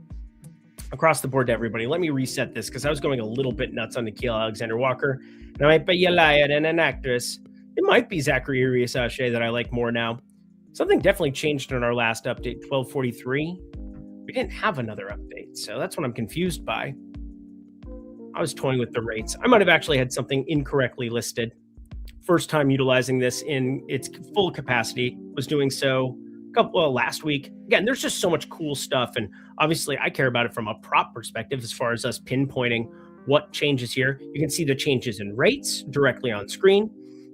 across the board to everybody. Let me reset this because I was going a little bit nuts on Nickeil Alexander-Walker. And I might be a liar and an actress. It might be Zachary Urias-Shea that I like more now. Something definitely changed in our last update, 1243. We didn't have another update, so that's what I'm confused by. I was toying with the rates. I might have actually had something incorrectly listed. First time utilizing this in its full capacity, was doing so last week. Again, there's just so much cool stuff, and obviously I care about it from a prop perspective as far as us pinpointing what changes here. You can see the changes in rates directly on screen,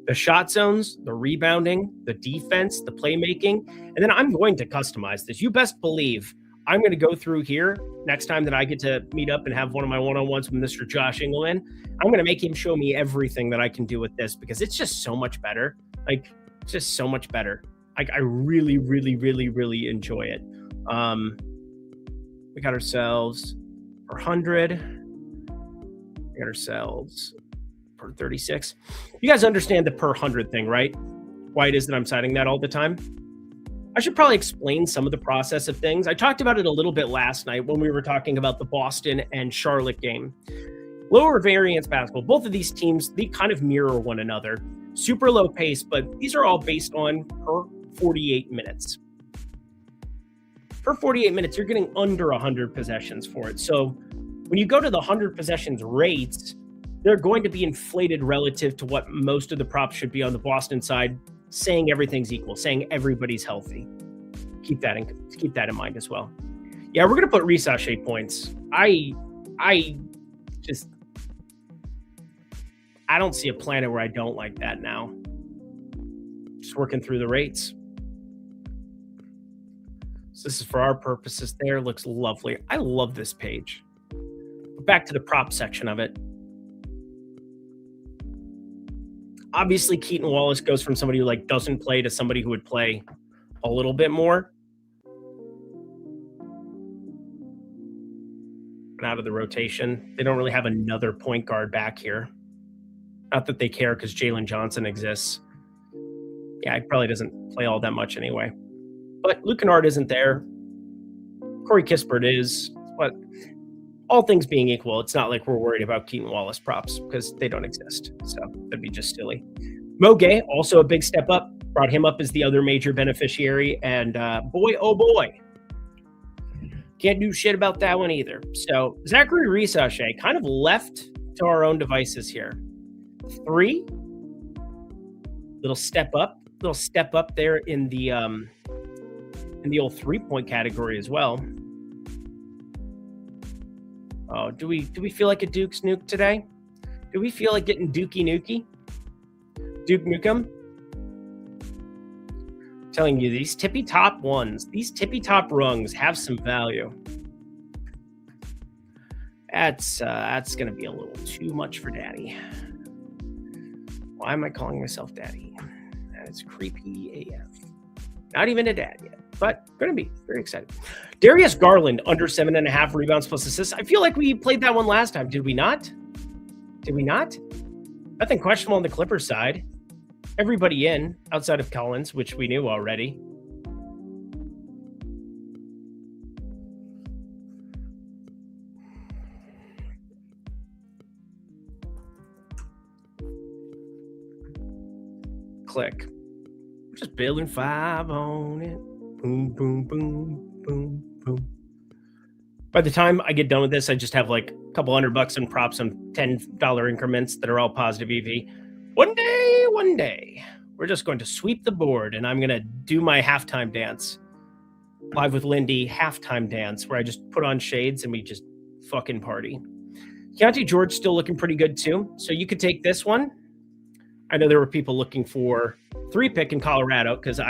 the shot zones, the rebounding, the defense, the playmaking, and then I'm going to customize this. You best believe I'm going to go through here next time that I get to meet up and have one of my one-on-ones with Mr. Josh Engelman. I'm going to make him show me everything that I can do with this because it's just so much better. Like, it's just so much better. Like, I really, really, really, really enjoy it. We got ourselves per 100. We got ourselves per 36. You guys understand the per 100 thing, right? Why it is that I'm citing that all the time? I should probably explain some of the process of things. I talked about it a little bit last night when we were talking about the Boston and Charlotte game. Lower variance basketball, both of these teams, they kind of mirror one another. Super low pace, but these are all based on per 48 minutes. Per 48 minutes, you're getting under 100 possessions for it. So when you go to the 100 possessions rates, they're going to be inflated relative to what most of the props should be on the Boston side, saying everything's equal, saying everybody's healthy. Keep that in mind as well. Yeah, we're gonna put Risachet points. I don't see a planet where I don't like that now. Just working through the rates. So this is for our purposes there. Looks lovely. I love this page. Back to the prop section of it. Obviously, Keaton Wallace goes from somebody who doesn't play to somebody who would play a little bit more. But out of the rotation, they don't really have another point guard back here. Not that they care because Jalen Johnson exists. Yeah, he probably doesn't play all that much anyway. But Luke Kennard isn't there. Corey Kispert is. But all things being equal, it's not like we're worried about Keaton Wallace props because they don't exist. So that'd be just silly. Mo Gay, also a big step up. Brought him up as the other major beneficiary. And boy, oh boy. Can't do shit about that one either. So Zachary Risachet kind of left to our own devices here. 3. Little step up there in the old 3-point category as well. Oh, do we feel like a Duke's nuke today? Do we feel like getting Dookie Nukie? Duke Nukem? I'm telling you, these tippy top ones, these tippy top rungs have some value. That's gonna be a little too much for Daddy. Why am I calling myself Daddy? That is creepy AF. Not even a dad yet, but going to be very excited. Darius Garland, under 7.5 rebounds plus assists. I feel like we played that one last time. Did we not? Nothing questionable on the Clippers side. Everybody in, outside of Collins, which we knew already. Click. Just building 5 on it. Boom, boom, boom, boom, boom. By the time I get done with this, I just have a couple $100 in props on $10 increments that are all positive EV. One day, we're just going to sweep the board, and I'm going to do my halftime dance. Live with Lindy, halftime dance, where I just put on shades and we just fucking party. Keontae George still looking pretty good too, so you could take this one. I know there were people looking for 3-pick in Colorado because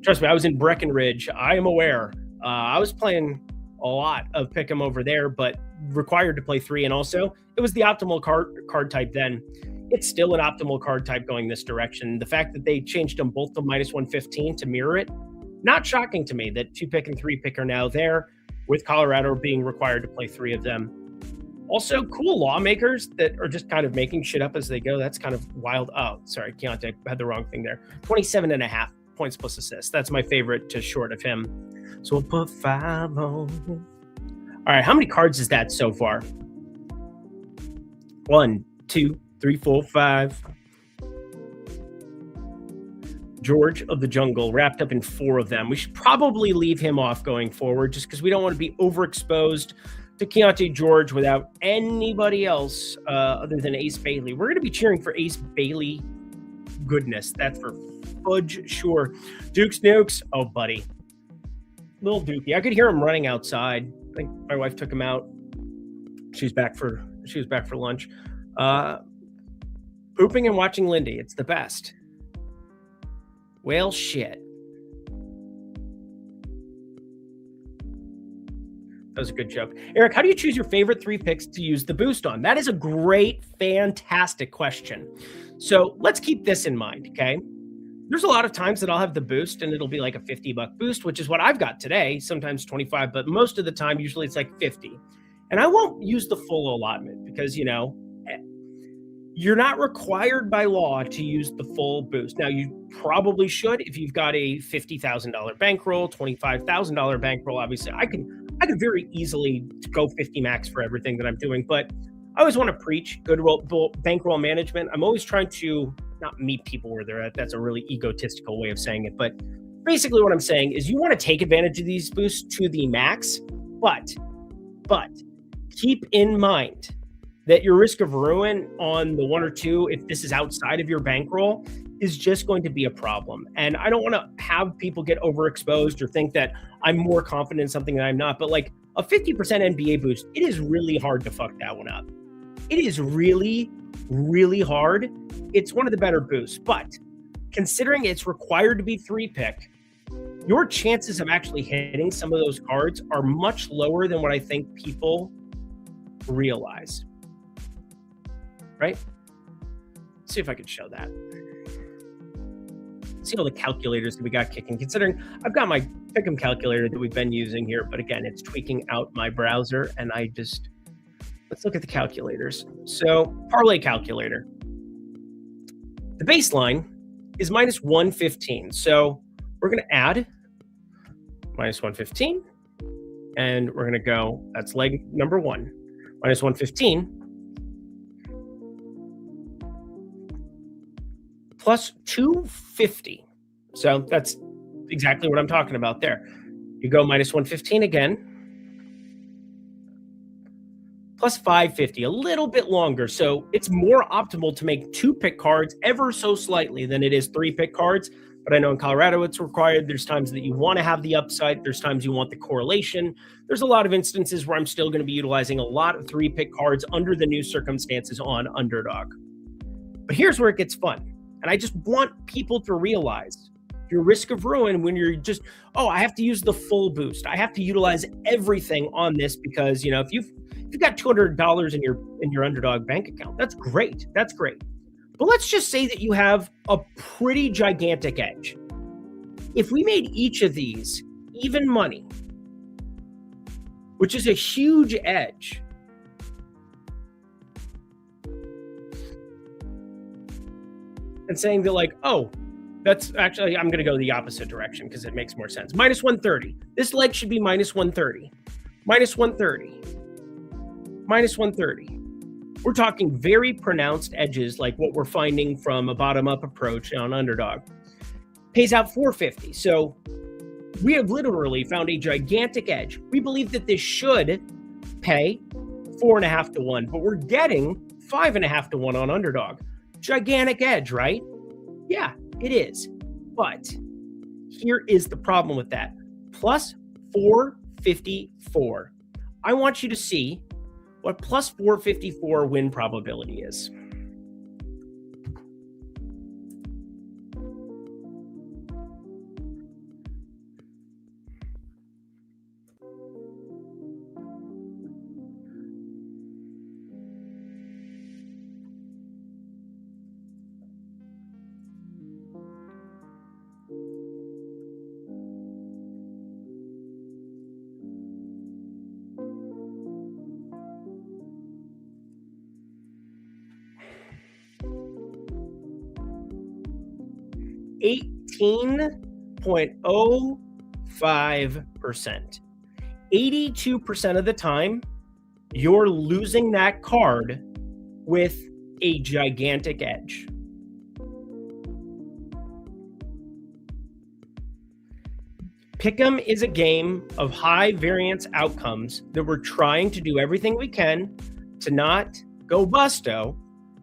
trust me, I was in Breckenridge. I am aware. I was playing a lot of pick 'em over there, but required to play 3. And also, it was the optimal card type then. It's still an optimal card type going this direction. The fact that they changed them both to -115 to mirror it, not shocking to me that 2-pick and 3-pick are now there, with Colorado being required to play 3 of them. Also, cool lawmakers that are just kind of making shit up as they go. That's kind of wild. Oh, sorry, Keontae, I had the wrong thing there. 27.5 points plus assists. That's my favorite to short of him. So we'll put 5 on. All right, how many cards is that so far? 1, 2, 3, 4, 5. George of the Jungle wrapped up in 4 of them. We should probably leave him off going forward just because we don't want to be overexposed to Keontae George without anybody else other than Ace Bailey. We're going to be cheering for Ace Bailey goodness. That's for fudge sure. Duke's Nukes. Oh, buddy. Little Dookie. I could hear him running outside. I think my wife took him out. She was back for lunch. Pooping and watching Lindy. It's the best. Well, shit. That was a good joke. Eric, how do you choose your favorite 3 picks to use the boost on? That is a great, fantastic question. So let's keep this in mind, okay? There's a lot of times that I'll have the boost and it'll be like a $50 boost, which is what I've got today, sometimes 25, but most of the time, usually it's like 50. And I won't use the full allotment because, you're not required by law to use the full boost. Now, you probably should if you've got a $50,000 bankroll, $25,000 bankroll. Obviously, I could very easily go 50 max for everything that I'm doing, but I always want to preach good bankroll management. I'm always trying to not meet people where they're at. That's a really egotistical way of saying it. But basically what I'm saying is you want to take advantage of these boosts to the max, but keep in mind that your risk of ruin on the 1 or 2, if this is outside of your bankroll, is just going to be a problem. And I don't want to have people get overexposed or think that I'm more confident in something that I'm not. But like a 50% NBA boost, it is really hard to fuck that one up. It is really, really hard. It's one of the better boosts. But considering it's required to be 3-pick, your chances of actually hitting some of those cards are much lower than what I think people realize. Right? Let's see if I can show that. See all the calculators that we got kicking. Considering I've got my Pick'em calculator that we've been using here, but again, it's tweaking out my browser, and let's look at the calculators. So, parlay calculator. The baseline is minus 115. So, we're going to add minus 115, and we're going to go, that's leg number 1, minus 115. Plus 250. So that's exactly what I'm talking about there. You go minus 115 again. Plus 550, a little bit longer. So it's more optimal to make 2-pick cards ever so slightly than it is 3-pick cards. But I know in Colorado it's required. There's times that you want to have the upside. There's times you want the correlation. There's a lot of instances where I'm still going to be utilizing a lot of 3-pick cards under the new circumstances on Underdog. But here's where it gets fun. And I just want people to realize your risk of ruin when you're just, I have to use the full boost. I have to utilize everything on this because, if you've got $200 in your Underdog bank account, that's great. That's great. But let's just say that you have a pretty gigantic edge. If we made each of these even money, which is a huge edge, and saying that like, that's actually, I'm going to go the opposite direction because it makes more sense. Minus 130. This leg should be minus 130. Minus 130. Minus 130. We're talking very pronounced edges like what we're finding from a bottom-up approach on Underdog. Pays out 450. So we have literally found a gigantic edge. We believe that this should pay 4.5 to 1, but we're getting 5.5 to 1 on Underdog. Gigantic edge, right? Yeah, it is. But here is the problem with that. Plus 454. I want you to see what plus 454 win probability is. %18.05%. 82% of the time, you're losing that card with a gigantic edge. Pick'em is a game of high variance outcomes that we're trying to do everything we can to not go busto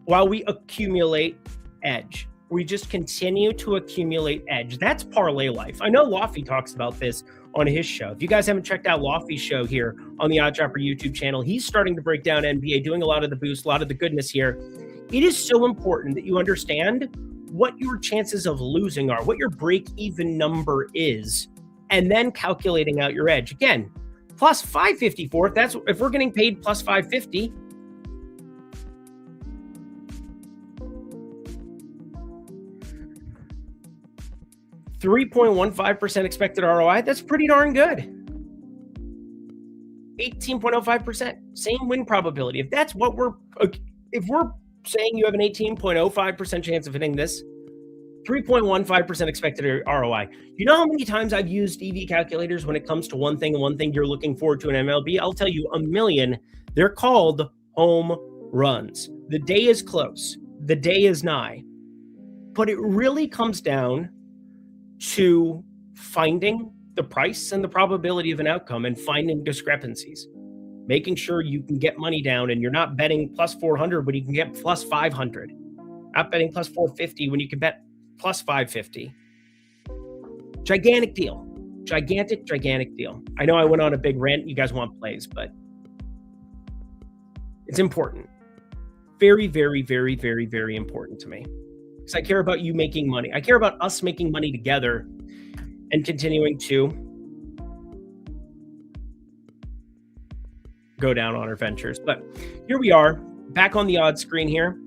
while we accumulate edge. We just continue to accumulate edge. That's parlay life. I know Lofty talks about this on his show. If you guys haven't checked out Lofty's show here on the OddsShopper YouTube channel, he's starting to break down NBA, doing a lot of the boost, a lot of the goodness here. It is so important that you understand what your chances of losing are, what your break-even number is, and then calculating out your edge. Again, plus 554, if we're getting paid plus 550, $3.15% expected ROI. That's pretty darn good. 18.05%, same win probability. If we're saying you have an 18.05% chance of hitting this, 3.15% expected ROI. You know how many times I've used EV calculators when it comes to one thing you're looking forward to in MLB? I'll tell you a million. They're called home runs. The day is close. The day is nigh. But it really comes down to finding the price and the probability of an outcome and finding discrepancies, making sure you can get money down and you're not betting plus 400 when you can get plus 500, not betting plus 450 when you can bet plus 550. Gigantic deal. Gigantic deal. I know I went on a big rant. You guys want plays, but it's important. Very, very, very, very, very important to me. Because I care about you making money. I care about us making money together and continuing to go down on our ventures. But here we are, back on the odds screen here.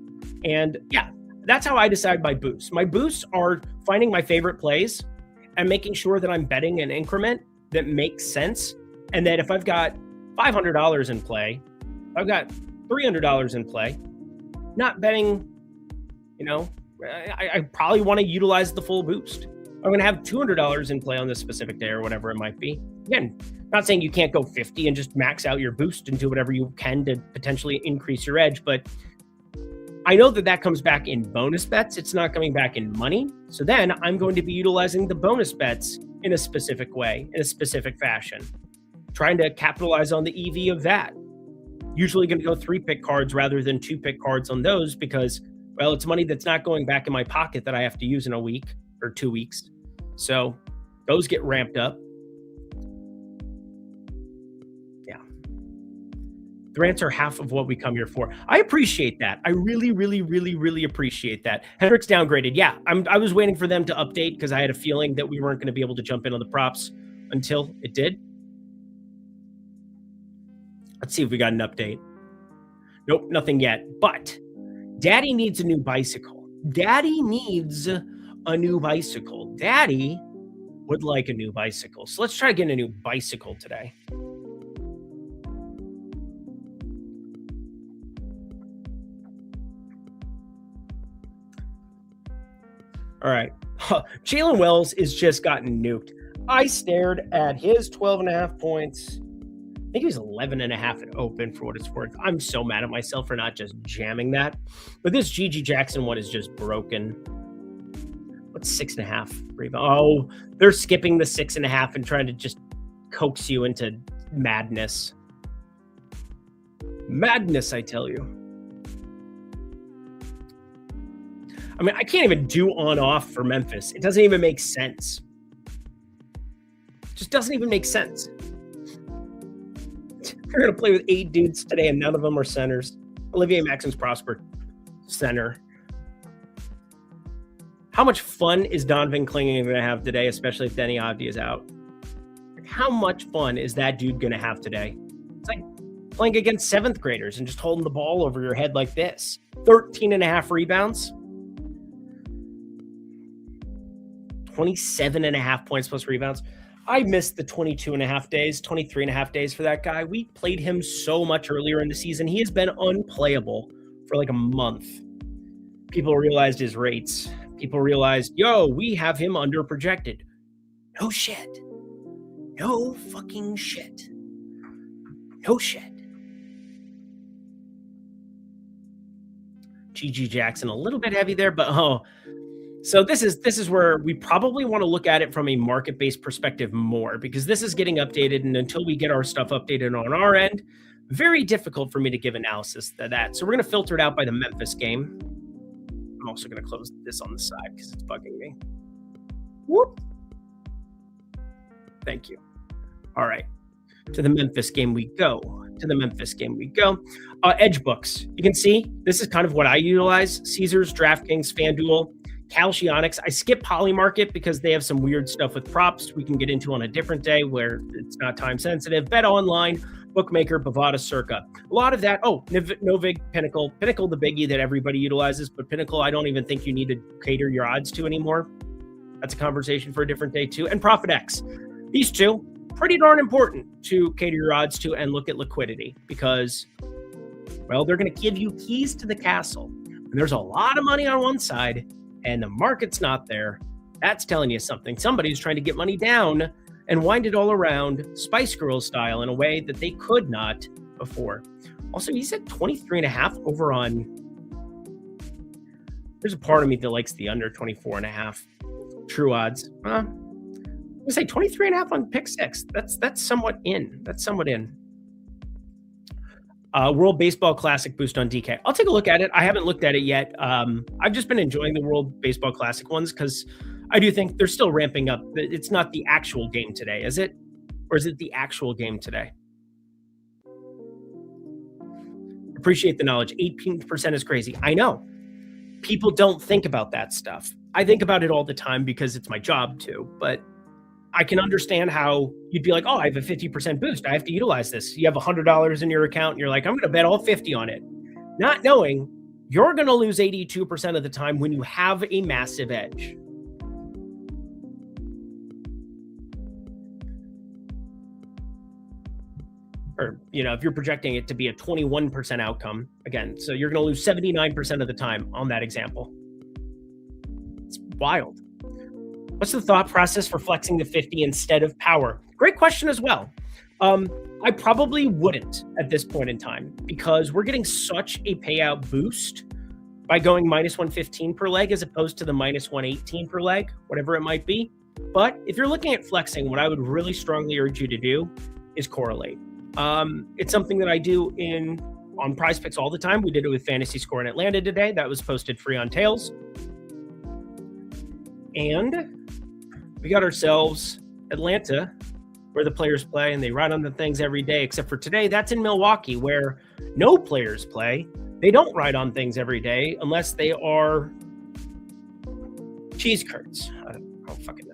And yeah, that's how I decide my boosts. My boosts are finding my favorite plays and making sure that I'm betting an increment that makes sense. And that if I've got $500 in play, I've got $300 in play, not betting, I probably want to utilize the full boost. I'm going to have $200 in play on this specific day or whatever it might be. Again, not saying you can't go 50 and just max out your boost and do whatever you can to potentially increase your edge, but I know that comes back in bonus bets. It's not coming back in money. So then I'm going to be utilizing the bonus bets in a specific way, in a specific fashion, trying to capitalize on the EV of that. Usually going to go 3-pick cards rather than 2-pick cards on those because, well, it's money that's not going back in my pocket that I have to use in a week or 2 weeks. So those get ramped up. Yeah. The rants are half of what we come here for. I appreciate that. I really, really, really, really appreciate that. Hendrick's downgraded. Yeah, I was waiting for them to update because I had a feeling that we weren't going to be able to jump in on the props until it did. Let's see if we got an update. Nope, nothing yet. But Daddy needs a new bicycle. Daddy needs a new bicycle. Daddy would like a new bicycle. So let's try getting a new bicycle today. All right. Jalen Wells is just gotten nuked. I stared at his 12.5 points. I think he was 11.5 at open for what it's worth. I'm so mad at myself for not just jamming that. But this Gigi Jackson one is just broken. What's 6.5 rebound? Oh, they're skipping the 6.5 and trying to just coax you into madness. Madness, I tell you. I mean, I can't even do on-off for Memphis. It doesn't even make sense. It just doesn't even make sense. We're going to play with 8 dudes today, and none of them are centers. Olivier Maxim's Prosper, center. How much fun is Donovan Clingan going to have today, especially if Denny Avdi is out? How much fun is that dude going to have today? It's like playing against 7th graders and just holding the ball over your head like this. 13.5 rebounds. 27.5 points plus rebounds. I missed the 22.5 days, 23.5 days for that guy. We played him so much earlier in the season. He has been unplayable for like a month. People realized his rates. People realized, yo, we have him under projected. No shit. No fucking shit. No shit. GG Jackson, a little bit heavy there, but So this is where we probably want to look at it from a market-based perspective more, because this is getting updated, and until we get our stuff updated on our end, very difficult for me to give analysis to that. So we're going to filter it out by the Memphis game. I'm also going to close this on the side because it's bugging me. Whoop. Thank you. All right. To the Memphis game we go. Edge books. You can see this is kind of what I utilize. Caesars, DraftKings, FanDuel, Calcionics. I skip Polymarket because they have some weird stuff with props we can get into on a different day where it's not time sensitive. Bet Online, Bookmaker, Bovada, Circa. A lot of that. Oh, Novig, Pinnacle. Pinnacle, the biggie that everybody utilizes, but Pinnacle, I don't even think you need to cater your odds to anymore. That's a conversation for a different day too. And ProfitX. These two, pretty darn important to cater your odds to and look at liquidity because, well, they're going to give you keys to the castle. And there's a lot of money on one side and the market's not there. That's telling you something. Somebody's trying to get money down and wind it all around Spice Girls style in a way that they could not before. Also, he said 23.5 over on. There's a part of me that likes the under 24.5 true odds. I'm gonna say 23.5 on pick six. That's somewhat in. World Baseball Classic boost on DK. I'll take a look at it. I haven't looked at it yet. I've just been enjoying the World Baseball Classic ones because I do think they're still ramping up. It's not the actual game today, is it? Or is it the actual game today? Appreciate the knowledge. 18% is crazy. I know. People don't think about that stuff. I think about it all the time because it's my job too, but I can understand how you'd be like, oh, I have a 50% boost. I have to utilize this. You have $100 in your account and you're like, I'm going to bet all 50 on it. Not knowing you're going to lose 82% of the time when you have a massive edge. Or, if you're projecting it to be a 21% outcome, again, so you're going to lose 79% of the time on that example. It's wild. What's the thought process for flexing the 50 instead of power? Great question as well. I probably wouldn't at this point in time because we're getting such a payout boost by going minus 115 per leg as opposed to the minus 118 per leg, whatever it might be. But if you're looking at flexing, what I would really strongly urge you to do is correlate. It's something that I do on PrizePicks all the time. We did it with Fantasy Score in Atlanta today. That was posted free on Tails. And we got ourselves Atlanta, where the players play and they ride on the things every day, except for today. That's in Milwaukee, where no players play. They don't ride on things every day unless they are cheese curds. I don't fucking know.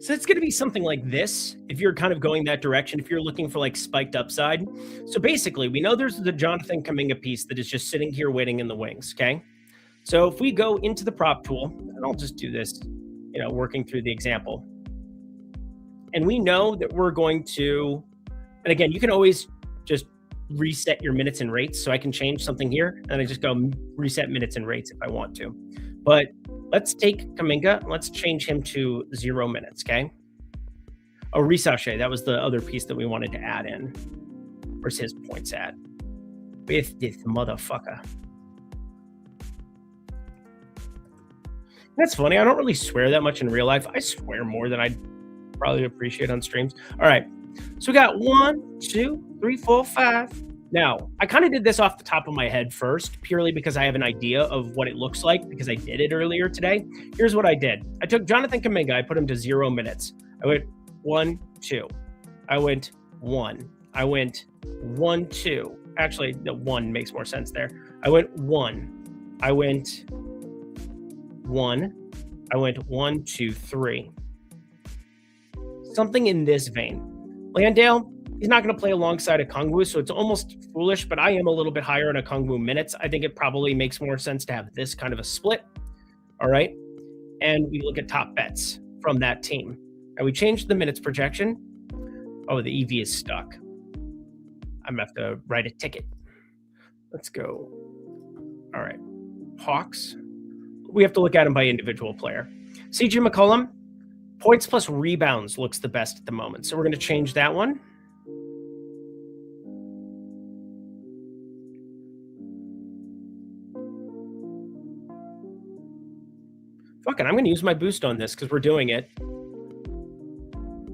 So it's going to be something like this if you're kind of going that direction, if you're looking for like spiked upside. So basically, we know there's the Jonathan Kuminga piece that is just sitting here waiting in the wings, okay? So if we go into the prop tool, and I'll just do this, working through the example. And we know that we're going to, and again, you can always just reset your minutes and rates. So I can change something here and I just go reset minutes and rates if I want to. But let's take Kuminga. Let's change him to 0 minutes, okay? Oh, Risache, that was the other piece that we wanted to add in. Where's his points at? With this motherfucker. That's funny. I don't really swear that much in real life. I swear more than I'd probably appreciate on streams. All right. So we got 1, 2, 3, 4, 5. Now, I kind of did this off the top of my head first, purely because I have an idea of what it looks like because I did it earlier today. Here's what I did. I took Jonathan Kuminga. I put him to 0 minutes. I went 1, 2. I went 1. I went 1, 2. Actually, the 1 makes more sense there. I went 1. I went 1. I went 1, 2, 3. Something in this vein. Landale, He's not going to play alongside a Kongwu, so it's almost foolish, but I am a little bit higher on a Kongwu minutes. I think it probably makes more sense to have this kind of a split. All right. And we look at top bets from that team. And we changed the minutes projection. Oh, the EV is stuck. I'm going to have to write a ticket. Let's go. All right. Hawks. We have to look at him by individual player. CJ McCollum, points plus rebounds looks the best at the moment. So we're going to change that one. Fuck it, I'm going to use my boost on this because we're doing it.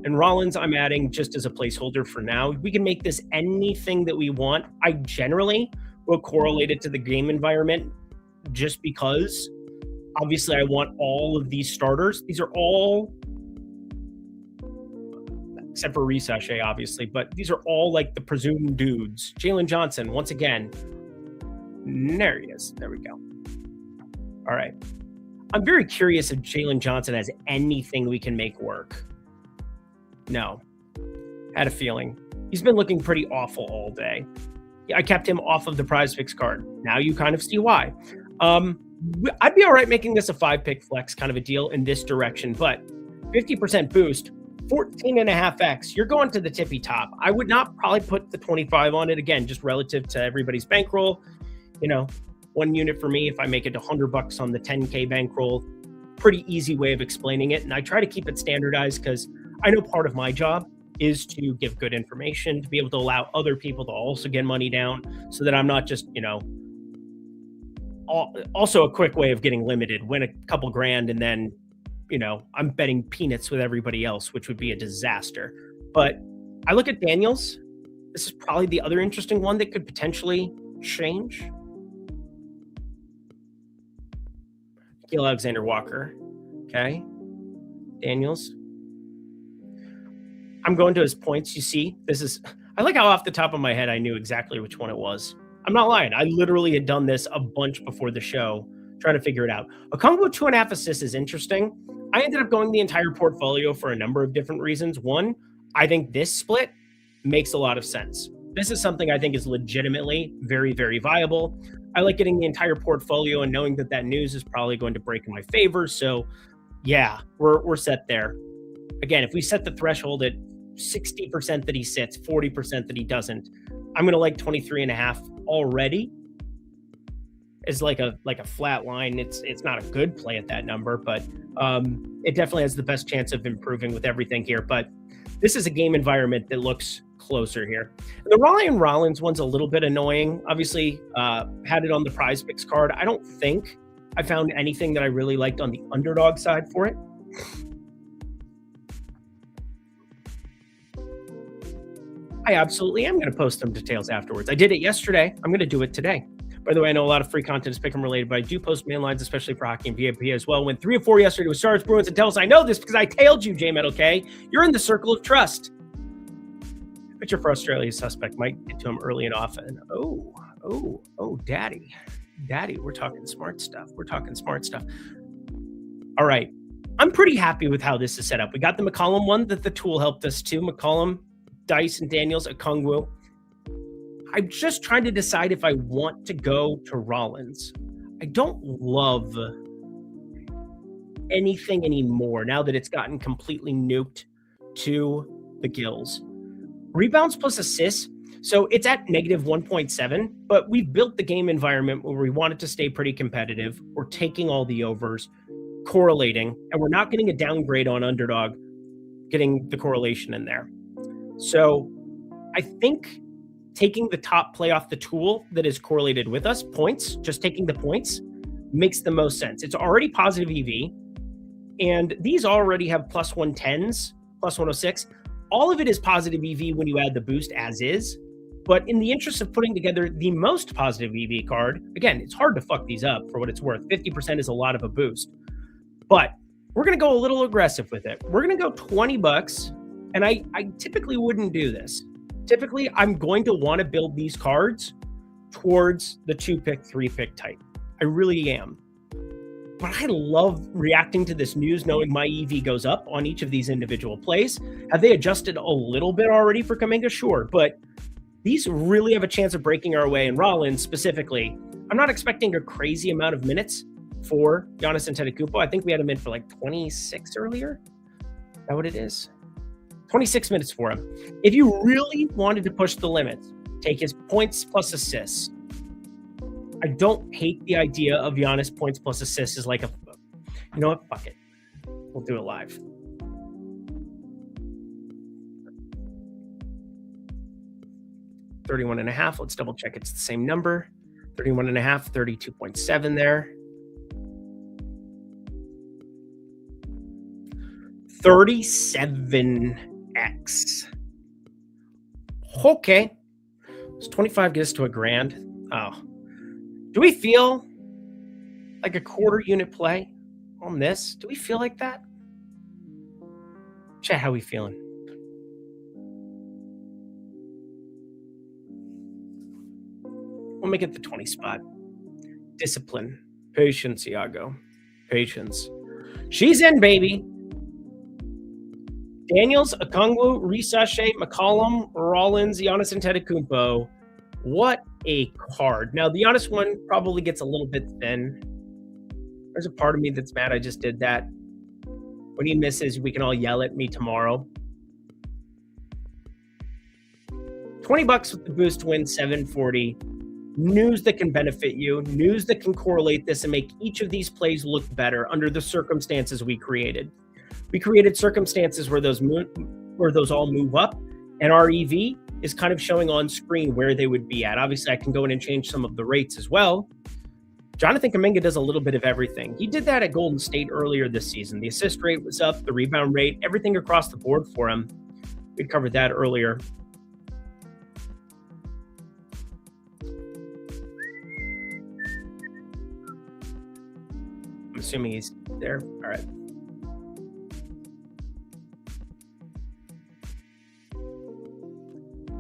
And Rollins, I'm adding just as a placeholder for now. We can make this anything that we want. I generally will correlate it to the game environment just because, obviously, I want all of these starters. These are all, except for Resachet, obviously, but these are all like the presumed dudes. Jalen Johnson, once again. There he is. There we go. All right. I'm very curious if Jalen Johnson has anything we can make work. No. Had a feeling. He's been looking pretty awful all day. I kept him off of the PrizePicks card. Now you kind of see why. I'd be all right making this a 5-pick flex kind of a deal in this direction, but 50% boost, 14.5x. You're going to the tippy top. I would not probably put the 25 on it again, just relative to everybody's bankroll. You know, 1 unit for me if I make it $100 on the 10K bankroll. Pretty easy way of explaining it. And I try to keep it standardized because I know part of my job is to give good information, to be able to allow other people to also get money down so that I'm not just, you know, also a quick way of getting limited, win a couple grand and then, you know, I'm betting peanuts with everybody else, which would be a disaster. But I look at Daniels. This is probably the other interesting one that could potentially change. Alexander Walker. Okay. Daniels. I'm going to his points. You see, this is, I like how off the top of my head, I knew exactly which one it was. I'm not lying. I literally had done this a bunch before the show, trying to figure it out. Okongwu 2.5 assists is interesting. I ended up going the entire portfolio for a number of different reasons. One, I think this split makes a lot of sense. This is something I think is legitimately very, very viable. I like getting the entire portfolio and knowing that that news is probably going to break in my favor. So yeah, we're set there. Again, if we set the threshold at 60% that he sits, 40% that he doesn't, I'm going to like 23.5 already is like a flat line. It's not a good play at that number, but it definitely has the best chance of improving with everything here. But this is a game environment that looks closer here. And the Ryan Rollins one's a little bit annoying. Obviously, had it on the PrizePicks card. I don't think I found anything that I really liked on the underdog side for it. I absolutely am going to post some details afterwards. I did it yesterday. I'm going to do it today. By the way, I know a lot of free content is pick'em related, but I do post main lines, especially for hockey and VIP as well. Went 3 of 4 yesterday with Stars, Bruins, and Devils. I know this because I tailed you, J-Metal K. You're in the circle of trust. Pitcher for Australia's suspect might get to him early and often. Oh, daddy. We're talking smart stuff. All right. I'm pretty happy with how this is set up. We got the McCollum one that the tool helped us to. McCollum, Dice, and Daniels at Kongwu. I'm just trying to decide if I want to go to Rollins. I don't love anything anymore now that it's gotten completely nuked to the gills. Rebounds plus assists. So it's at negative 1.7, but we've built the game environment where we want it to stay pretty competitive. We're taking all the overs, correlating, and we're not getting a downgrade on underdog, getting the correlation in there. So I think taking the top play off the tool that is correlated with us, points, just taking the points, makes the most sense. It's already positive EV, and these already have plus 110s, plus 106. All of it is positive EV when you add the boost as is, but in the interest of putting together the most positive EV card, again, it's hard to fuck these up for what it's worth. 50% is a lot of a boost, but we're going to go a little aggressive with it. We're going to go $20, and I typically wouldn't do this. Typically, I'm going to want to build these cards towards the 2-pick, 3-pick type. I really am. But I love reacting to this news, knowing my EV goes up on each of these individual plays. Have they adjusted a little bit already for Kuminga? Sure, but these really have a chance of breaking our way. And Rollins specifically, I'm not expecting a crazy amount of minutes for Giannis Antetokounmpo. I think we had him in for like 26 earlier. Is that what it is? 26 minutes for him. If you really wanted to push the limits, take his points plus assists. I don't hate the idea of Giannis points plus assists as like a, you know what? Fuck it. We'll do it live. $31.5. Let's double check it's the same number. 31.5, 32.7 there. 37x. Okay. Does 25 get us to $1,000? Oh. Do we feel like a quarter unit play on this? Do we feel like that? Chat, how we feeling? We'll make it the 20 spot. Discipline. Patience, Iago. Patience. She's in, baby. Daniels, Okongwu, Risache, McCollum, Rollins, Giannis Antetokounmpo. What a card. Now, the Giannis one probably gets a little bit thin. There's a part of me that's mad I just did that. When he misses, we can all yell at me tomorrow. $20 with the boost win, $740. News that can benefit you. News that can correlate this and make each of these plays look better under the circumstances we created. We created circumstances where those all move up, and our EV is kind of showing on screen where they would be at. Obviously, I can go in and change some of the rates as well. Jonathan Kuminga does a little bit of everything. He did that at Golden State earlier this season. The assist rate was up, the rebound rate, everything across the board for him. We covered that earlier. I'm assuming he's there. All right.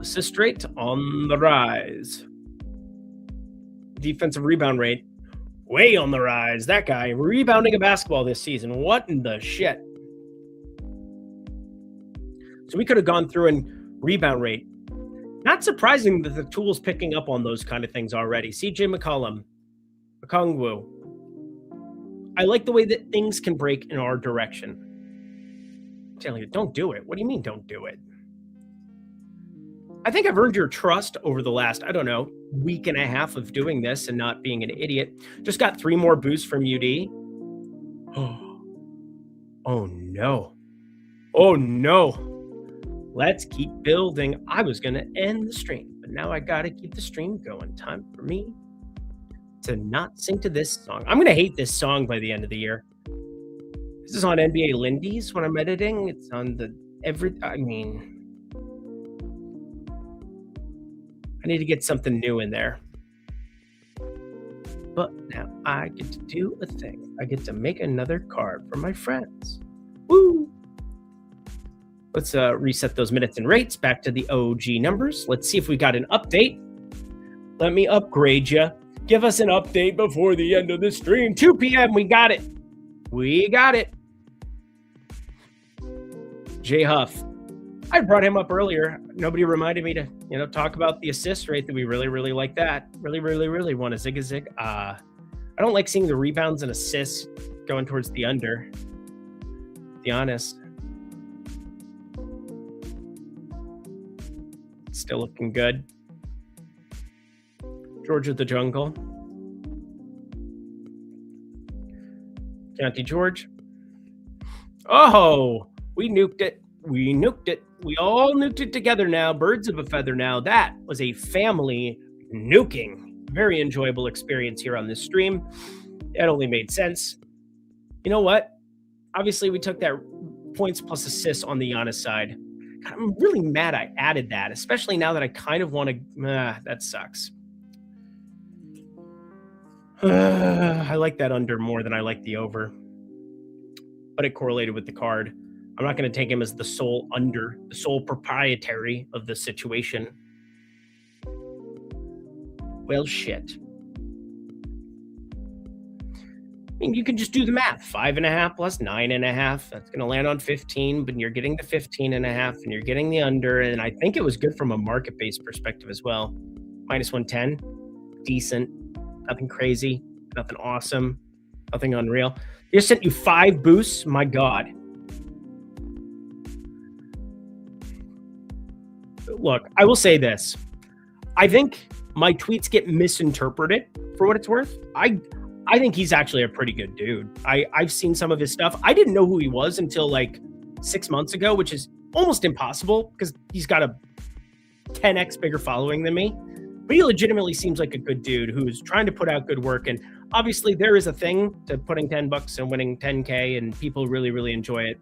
Assist rate on the rise. Defensive rebound rate way on the rise. That guy rebounding a basketball this season. What in the shit? So we could have gone through and rebound rate. Not surprising that the tool's picking up on those kind of things already. CJ McCollum, Okongwu. I like the way that things can break in our direction. I'm telling you, don't do it. What do you mean don't do it? I think I've earned your trust over the last, I don't know, week and a half of doing this and not being an idiot. Just got 3 more boosts from UD. Oh no. Oh no. Let's keep building. I was going to end the stream, but now I got to keep the stream going. Time for me to not sing to this song. I'm going to hate this song by the end of the year. This is on NBA Lindy's when I'm editing. It's on the I need to get something new in there. But now I get to do a thing. I get to make another card for my friends. Woo! Let's reset those minutes and rates back to the OG numbers. Let's see if we got an update. Let me upgrade you. Give us an update before the end of the stream. 2 p.m. We got it. We got it. Jay Huff. I brought him up earlier. Nobody reminded me to, talk about the assist rate that we really, really like that. Really, really, really want a zig-a-zig. I don't like seeing the rebounds and assists going towards the under, to be honest. Still looking good. George of the Jungle. County George. Oh, we nuked it. We nuked it. We all nuked it together now. Birds of a feather now. That was a family nuking. Very enjoyable experience here on this stream. It only made sense. You know what? Obviously, we took that points plus assists on the Giannis side. God, I'm really mad I added that, especially now that I kind of want to... that sucks. I like that under more than I like the over. But it correlated with the card. I'm not going to take him as the sole under, the sole proprietary of the situation. Well, shit. mean, you can just do the math. 5.5 plus 9.5. That's going to land on 15, but you're getting the 15.5 and you're getting the under. And I think it was good from a market based perspective as well. Minus 110, decent, nothing crazy, nothing awesome, nothing unreal. They just sent you 5 boosts. My God. Look, I will say this. I think my tweets get misinterpreted for what it's worth. I think he's actually a pretty good dude. I've seen some of his stuff. I didn't know who he was until like 6 months ago, which is almost impossible because he's got a 10x bigger following than me. But he legitimately seems like a good dude who's trying to put out good work. And obviously there is a thing to putting $10 and winning 10K, and people really, really enjoy it.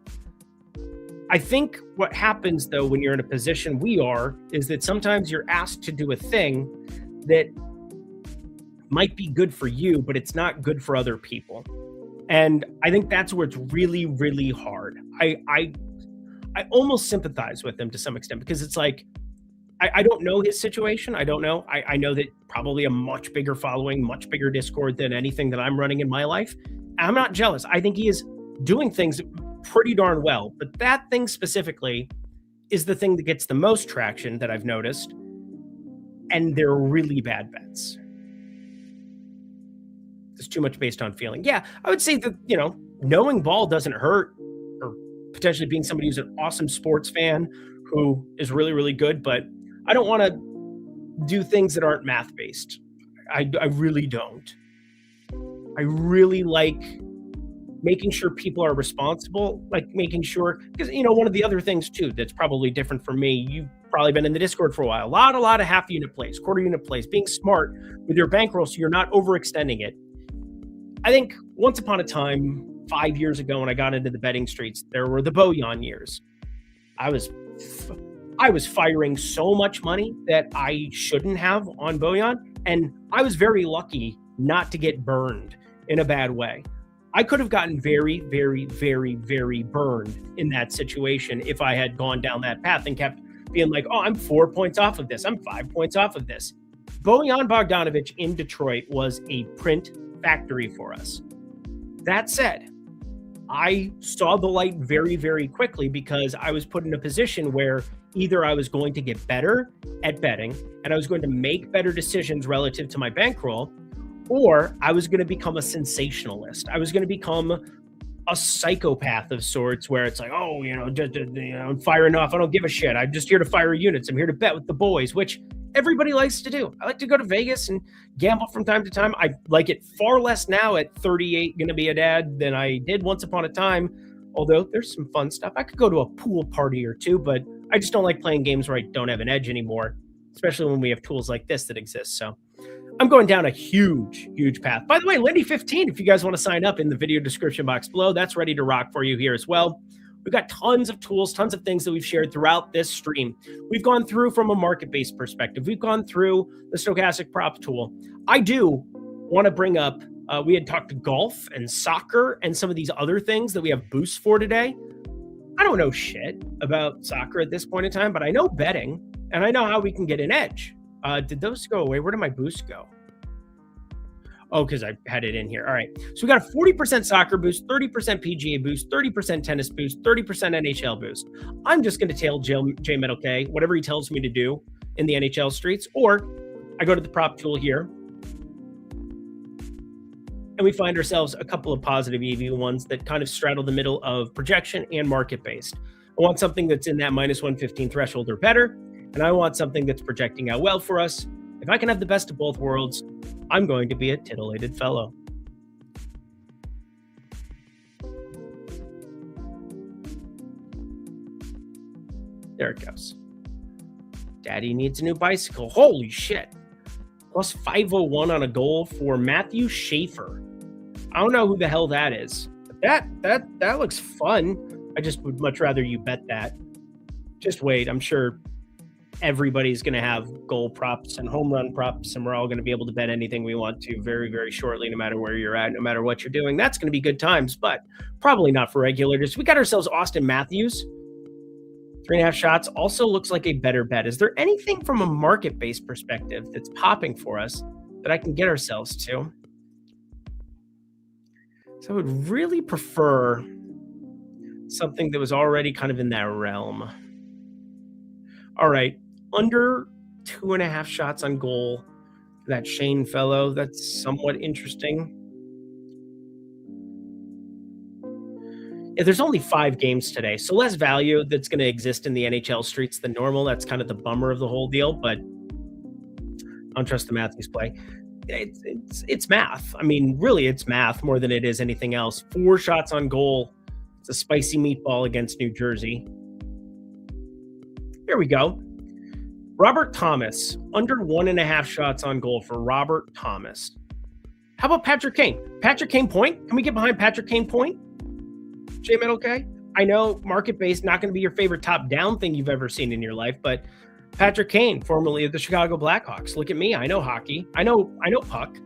I think what happens though when you're in a position we are is that sometimes you're asked to do a thing that might be good for you, but it's not good for other people. And I think that's where it's really, really hard. I almost sympathize with him to some extent because it's like, I don't know his situation. I don't know. I know that probably a much bigger following, much bigger Discord than anything that I'm running in my life. I'm not jealous. I think he is doing things pretty darn well, but that thing specifically is the thing that gets the most traction that I've noticed. And they're really bad bets. It's too much based on feeling. Yeah, I would say that, knowing ball doesn't hurt, or potentially being somebody who's an awesome sports fan who is really, really good, but I don't want to do things that aren't math based. I really don't. I really like making sure people are responsible, like making sure, because, one of the other things too, that's probably different for me, you've probably been in the Discord for a while, a lot of half unit plays, quarter unit plays, being smart with your bankroll so you're not overextending it. I think once upon a time, 5 years ago when I got into the betting streets, there were the Bojan years. I was firing so much money that I shouldn't have on Bojan, and I was very lucky not to get burned in a bad way. I could have gotten very, very, very, very burned in that situation if I had gone down that path and kept being like, oh, I'm 4 points off of this. I'm 5 points off of this. Bojan Bogdanovic in Detroit was a print factory for us. That said, I saw the light very, very quickly because I was put in a position where either I was going to get better at betting and I was going to make better decisions relative to my bankroll, or I was going to become a sensationalist. I was going to become a psychopath of sorts where it's like, oh, I'm firing off. I don't give a shit. I'm just here to fire units. I'm here to bet with the boys, which everybody likes to do. I like to go to Vegas and gamble from time to time. I like it far less now at 38, going to be a dad, than I did once upon a time. Although there's some fun stuff. I could go to a pool party or two, but I just don't like playing games where I don't have an edge anymore, especially when we have tools like this that exist. So I'm going down a huge, huge path. By the way, Lindy 15, if you guys want to sign up in the video description box below, that's ready to rock for you here as well. We've got tons of tools, tons of things that we've shared throughout this stream. We've gone through from a market-based perspective. We've gone through the stochastic prop tool. I do want to bring up, we had talked to golf and soccer and some of these other things that we have boosts for today. I don't know shit about soccer at this point in time, but I know betting and I know how we can get an edge. Did those go away? Where did my boost go? Oh, because I had it in here. All right. So we got a 40% soccer boost, 30% PGA boost, 30% tennis boost, 30% NHL boost. I'm just going to tail J Metal K, whatever he tells me to do in the NHL streets, or I go to the prop tool here and we find ourselves a couple of positive EV ones that kind of straddle the middle of projection and market-based. I want something that's in that minus 115 threshold or better, and I want something that's projecting out well for us. If I can have the best of both worlds, I'm going to be a titillated fellow. There it goes. Daddy needs a new bicycle. Holy shit. Plus 501 on a goal for Matthew Schaefer. I don't know who the hell that is. But that looks fun. I just would much rather you bet that. Just wait. I'm sure everybody's going to have goal props and home run props, and we're all going to be able to bet anything we want to very, very shortly, no matter where you're at, no matter what you're doing. That's going to be good times, but probably not for regulators. We got ourselves Austin Matthews. 3.5 shots also looks like a better bet. Is there anything from a market-based perspective that's popping for us that I can get ourselves to? So I would really prefer something that was already kind of in that realm. All right, under 2.5 shots on goal for that Shane fellow. That's somewhat interesting. Yeah, there's only 5 games today, so less value that's gonna exist in the NHL streets than normal. That's kind of the bummer of the whole deal, but I don't trust the Matthews play. It's math. I mean, really, it's math more than it is anything else. 4 shots on goal. It's a spicy meatball against New Jersey. Here we go. Robert Thomas, under 1.5 shots on goal for Robert Thomas. How about Patrick Kane? Patrick Kane point? Can we get behind Patrick Kane point? J Metal K? I know market-based not going to be your favorite top-down thing you've ever seen in your life, but Patrick Kane, formerly of the Chicago Blackhawks. Look at me. I know hockey. I know puck.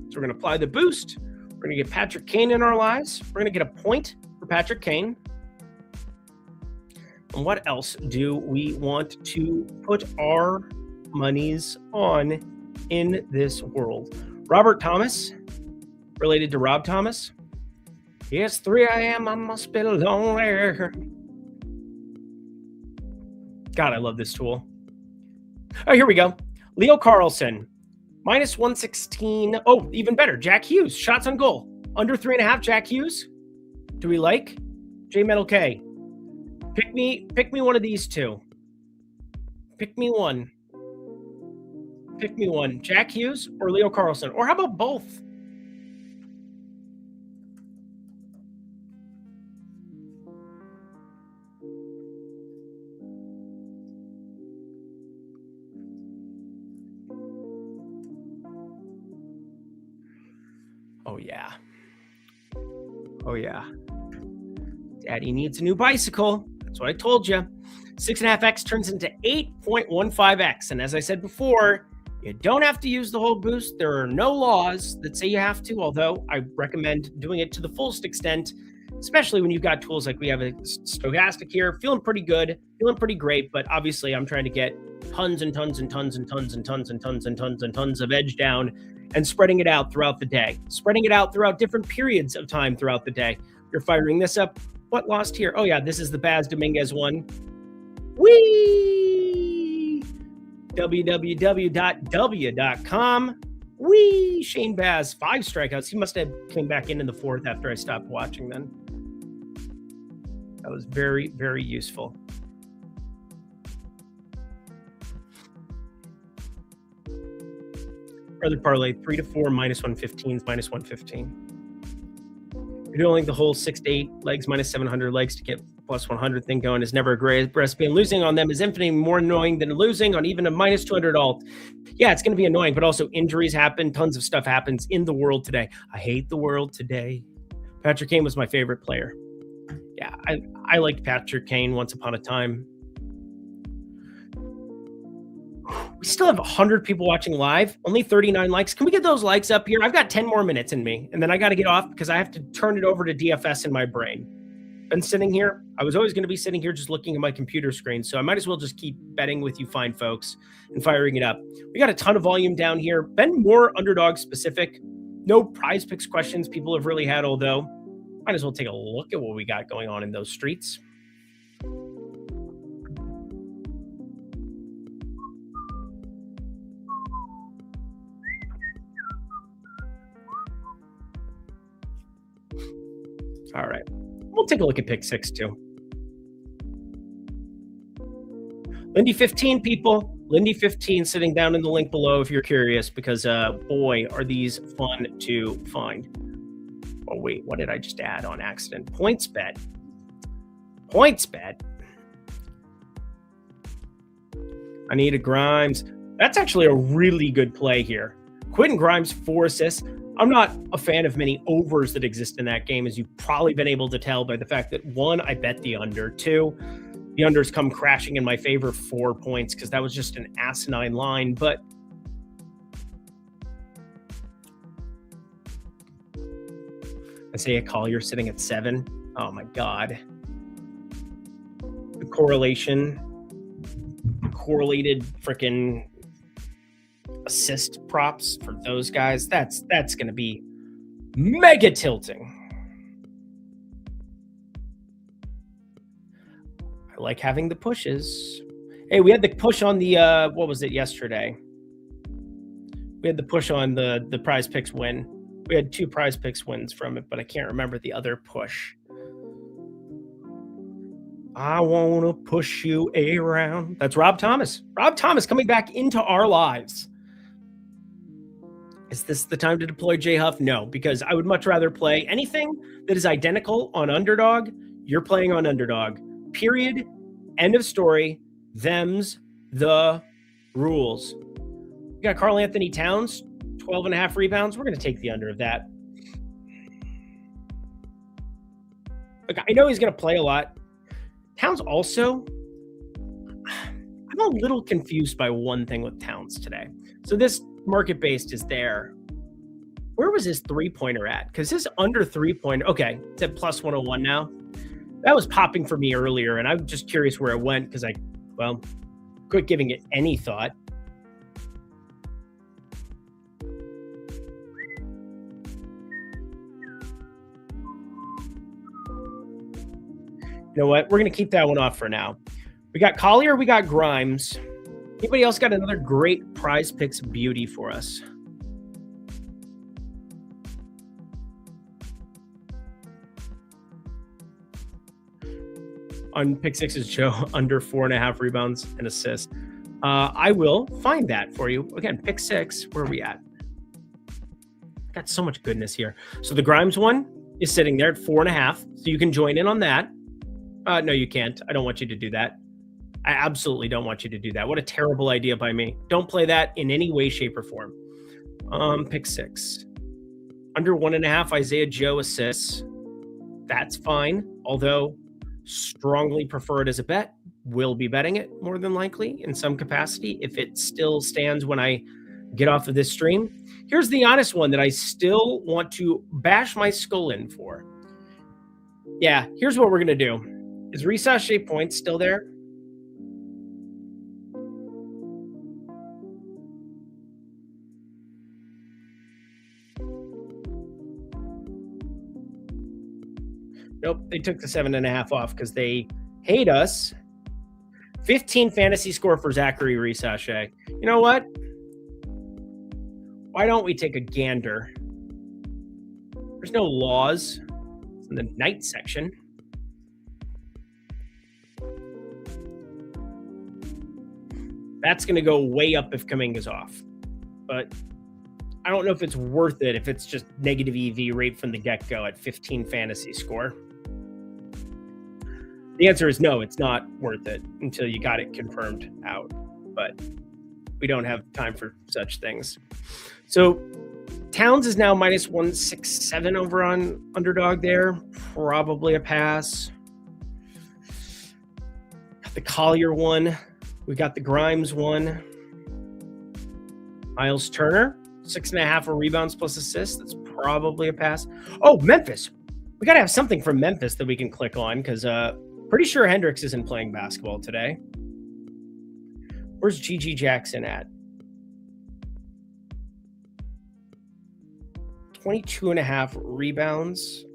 So we're going to apply the boost. We're going to get Patrick Kane in our lives. We're going to get a point for Patrick Kane. And what else do we want to put our monies on in this world? Robert Thomas, related to Rob Thomas. Yes, 3 a.m. I must be lonely. God, I love this tool. Oh, here we go. Leo Carlson, minus 116. Oh, even better. Jack Hughes, shots on goal. Under 3.5, Jack Hughes. Do we like? J Metal K. Pick me one of these two. Pick me one. Pick me one. Jack Hughes or Leo Carlson. Or how about both? Oh, yeah. Oh, yeah. Daddy needs a new bicycle. That's what I told you. 6.5x turns into 8.15x. And as I said before, you don't have to use the whole boost. There are no laws that say you have to, although I recommend doing it to the fullest extent, especially when you've got tools like we have a stochastic here. Feeling pretty good, feeling pretty great, but obviously I'm trying to get tons and tons and tons and tons and tons and tons and tons and tons of edge down and spreading it out throughout the day, spreading it out throughout different periods of time throughout the day. You're firing this up. What lost here? Oh, yeah, this is the Baz Dominguez one. Whee! www.w.com. Whee! Shane Baz, 5 strikeouts. He must have came back in the 4th after I stopped watching then. That was very, very useful. Further parlay, 3 to 4, minus 115 is minus 115. You're doing the whole 6 to 8 legs, minus 700 legs to get plus 100 thing going is never a great recipe. And losing on them is infinitely more annoying than losing on even a minus 200 alt. Yeah, it's going to be annoying, but also injuries happen. Tons of stuff happens in the world today. I hate the world today. Patrick Kane was my favorite player. Yeah, I liked Patrick Kane once upon a time. We still have 100 people watching live, only 39 likes. Can we get those likes up here? I've got 10 more minutes in me, and then I got to get off because I have to turn it over to DFS in my brain. Been sitting here. I was always going to be sitting here just looking at my computer screen, so I might as well just keep betting with you fine folks and firing it up. We got a ton of volume down here. Been more underdog specific. No prize picks questions people have really had, although might as well take a look at what we got going on in those streets. All right. We'll take a look at pick 6 too. Lindy 15, people. Lindy 15 sitting down in the link below if you're curious, because boy, are these fun to find. Oh, wait, what did I just add on accident? Points bet. Points bet. Anita Grimes. That's actually a really good play here. Quentin Grimes, 4 assists. I'm not a fan of many overs that exist in that game, as you've probably been able to tell by the fact that 1, I bet the under. 2, the unders come crashing in my favor, 4 points, because that was just an asinine line. But Isaiah Collier sitting at 7. Oh my God. correlated freaking assist props for those guys. That's going to be mega tilting. I like having the pushes. Hey, we had the push on the what was it yesterday? We had the push on the PrizePicks win. We had 2 PrizePicks wins from it, but I can't remember the other push. I want to push you around. That's Rob Thomas. Rob Thomas coming back into our lives. Is this the time to deploy J Huff? No, because I would much rather play anything that is identical on Underdog. You're playing on Underdog. Period. End of story. Them's the rules. We got Karl Anthony Towns, 12.5 rebounds. We're going to take the under of that. Look, I know he's going to play a lot. Towns also, I'm a little confused by one thing with Towns today. So this market-based is there. Where was his three-pointer at? Because his under three-pointer, okay, it's at plus 101 now. That was popping for me earlier, and I'm just curious where it went because quit giving it any thought. You know what? We're going to keep that one off for now. We got Collier, we got Grimes. Anybody else got another great PrizePicks beauty for us? On pick 6 is Joe, under 4.5 rebounds and assists. I will find that for you. Again, pick 6, where are we at? Got so much goodness here. So the Grimes one is sitting there at 4.5. So you can join in on that. No, you can't. I don't want you to do that. I absolutely don't want you to do that. What a terrible idea by me. Don't play that in any way, shape, or form. Pick 6. Under 1.5, Isaiah Joe assists. That's fine. Although, strongly prefer it as a bet. Will be betting it more than likely in some capacity if it still stands when I get off of this stream. Here's the honest one that I still want to bash my skull in for. Yeah, here's what we're going to do. Is Risachet Points still there? Nope, they took the 7.5 off because they hate us. 15 fantasy score for Zachary Risachet. You know what? Why don't we take a gander? There's no laws. It's in the night section. That's going to go way up if Kuminga's off. But I don't know if it's worth it if it's just negative EV right from the get-go at 15 fantasy score. The answer is no, it's not worth it until you got it confirmed out. But we don't have time for such things. So Towns is now minus 167 over on Underdog there. Probably a pass. Got the Collier one. We got the Grimes one. Miles Turner, 6.5 rebounds plus assists. That's probably a pass. Oh, Memphis. We got to have something from Memphis that we can click on because pretty sure Hendricks isn't playing basketball today. Where's GG Jackson at? 22.5 rebounds.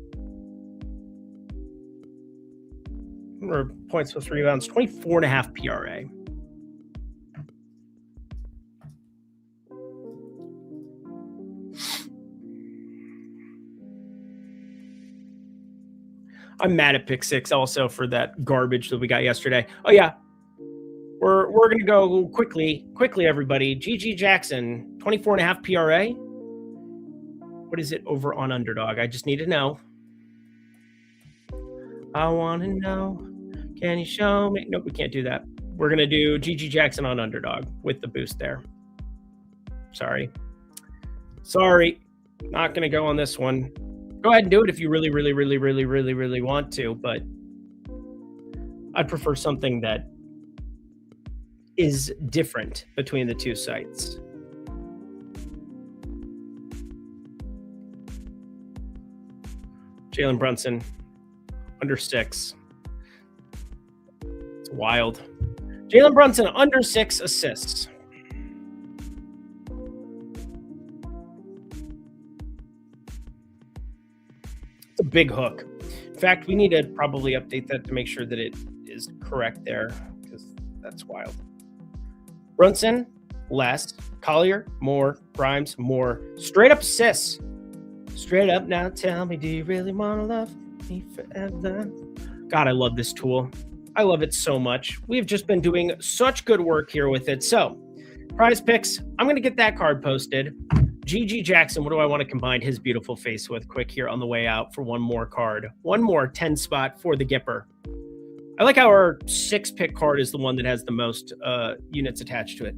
Or points plus rebounds. 24.5 PRA. I'm mad at pick 6 also for that garbage that we got yesterday. Oh yeah, we're gonna go quickly, everybody. GG Jackson, 24.5 PRA. What is it over on Underdog? I just need to know. I want to know. Can you show me? Nope, we can't do that. We're gonna do GG Jackson on Underdog with the boost there. Sorry, not gonna go on this one. Go ahead and do it if you really want to, but I'd prefer something that is different between the two sites. Jalen Brunson, under 6. Let's It's wild. Jalen Brunson, under 6 assists. It's a big hook. In fact, we need to probably update that to make sure that it is correct there, because that's wild. Brunson, less. Collier, more. Grimes, more. Straight up assists. Straight up now, tell me, do you really want to love me forever? God, I love this tool. I love it so much. We've just been doing such good work here with it. So, Prize Picks, I'm going to get that card posted. GG Jackson, what do I want to combine his beautiful face with quick here on the way out for one more card? One more 10 spot for the Gipper. I like how our 6-pick card is the one that has the most units attached to it.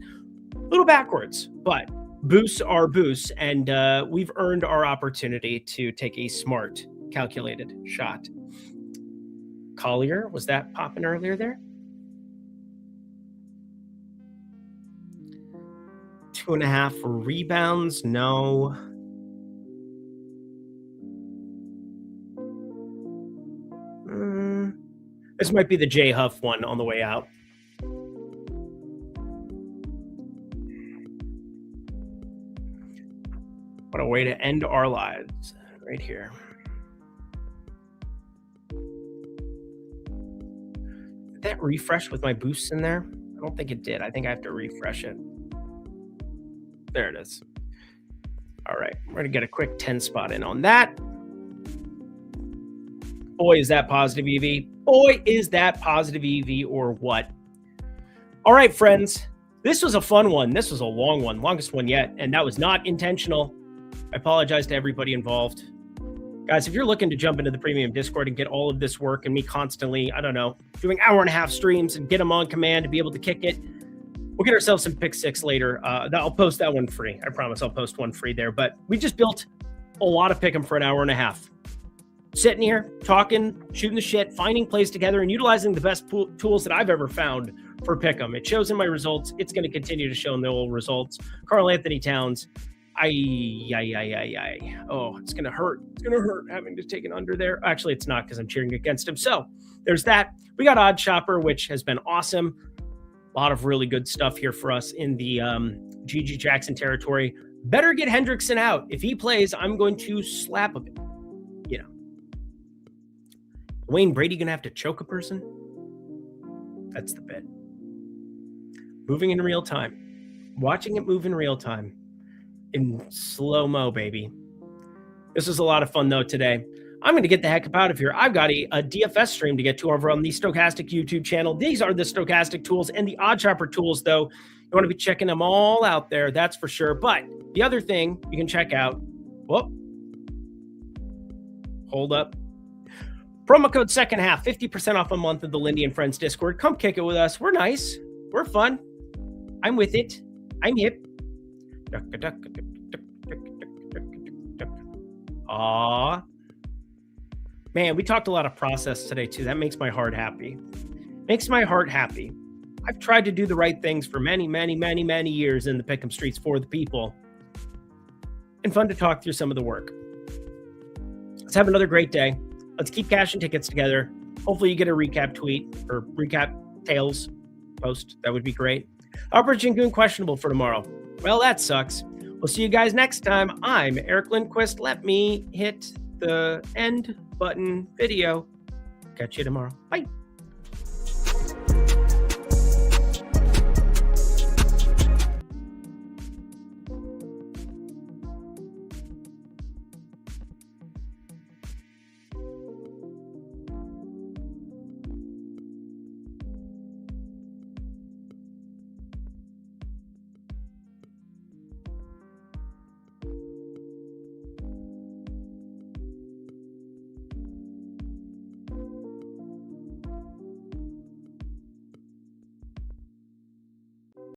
A little backwards, but boosts are boosts, and we've earned our opportunity to take a smart, calculated shot. Collier, was that popping earlier there? 2.5 rebounds, no. This might be the J Huff one on the way out. What a way to end our lives right here. Did that refresh with my boosts in there? I don't think it did. I think I have to refresh it. There it is. All right, we're going to get a quick 10 spot in on that. Boy, is that positive EV. Boy, is that positive EV or what? All right, friends. This was a fun one. This was a long one, longest one yet, and that was not intentional. I apologize to everybody involved. Guys, if you're looking to jump into the premium Discord and get all of this work and me constantly, I don't know, doing hour-and-a-half streams and get them on command to be able to kick it, we'll get ourselves some pick 6 later. I'll post that one free. I promise I'll post one free there. But we just built a lot of pick 'em for an hour and a half. Sitting here, talking, shooting the shit, finding plays together, and utilizing the best tools that I've ever found for pick 'em. It shows in my results. It's going to continue to show in the old results. Karl Anthony Towns. Oh, it's going to hurt. It's going to hurt having to take an under there. Actually, it's not because I'm cheering against him. So there's that. We got Odd Shopper, which has been awesome. A lot of really good stuff here for us in the GG Jackson territory. Better get Hendrickson out. If he plays, I'm going to slap him. You know. Wayne Brady going to have to choke a person? That's the bit. Moving in real time. Watching it move in real time. In slow-mo, baby. This was a lot of fun, though, today. I'm going to get the heck up out of here. I've got a DFS stream to get to over on the Stochastic YouTube channel. These are the Stochastic tools and the Odd Shopper tools, though. You want to be checking them all out there, that's for sure. But the other thing you can check out, hold up. Promo code second half, 50% off a month of the Lindy and Friends Discord. Come kick it with us. We're nice. We're fun. I'm with it. I'm hip. Aww. Man, we talked a lot of process today, too. That makes my heart happy. Makes my heart happy. I've tried to do the right things for many, many, many, many years in the Pick'em streets for the people. And fun to talk through some of the work. Let's have another great day. Let's keep cashing tickets together. Hopefully you get a recap tweet or recap Tails post. That would be great. Upper Goon questionable for tomorrow. Well, that sucks. We'll see you guys next time. I'm Eric Lindquist. Let me hit the end button video. Catch you tomorrow. Bye.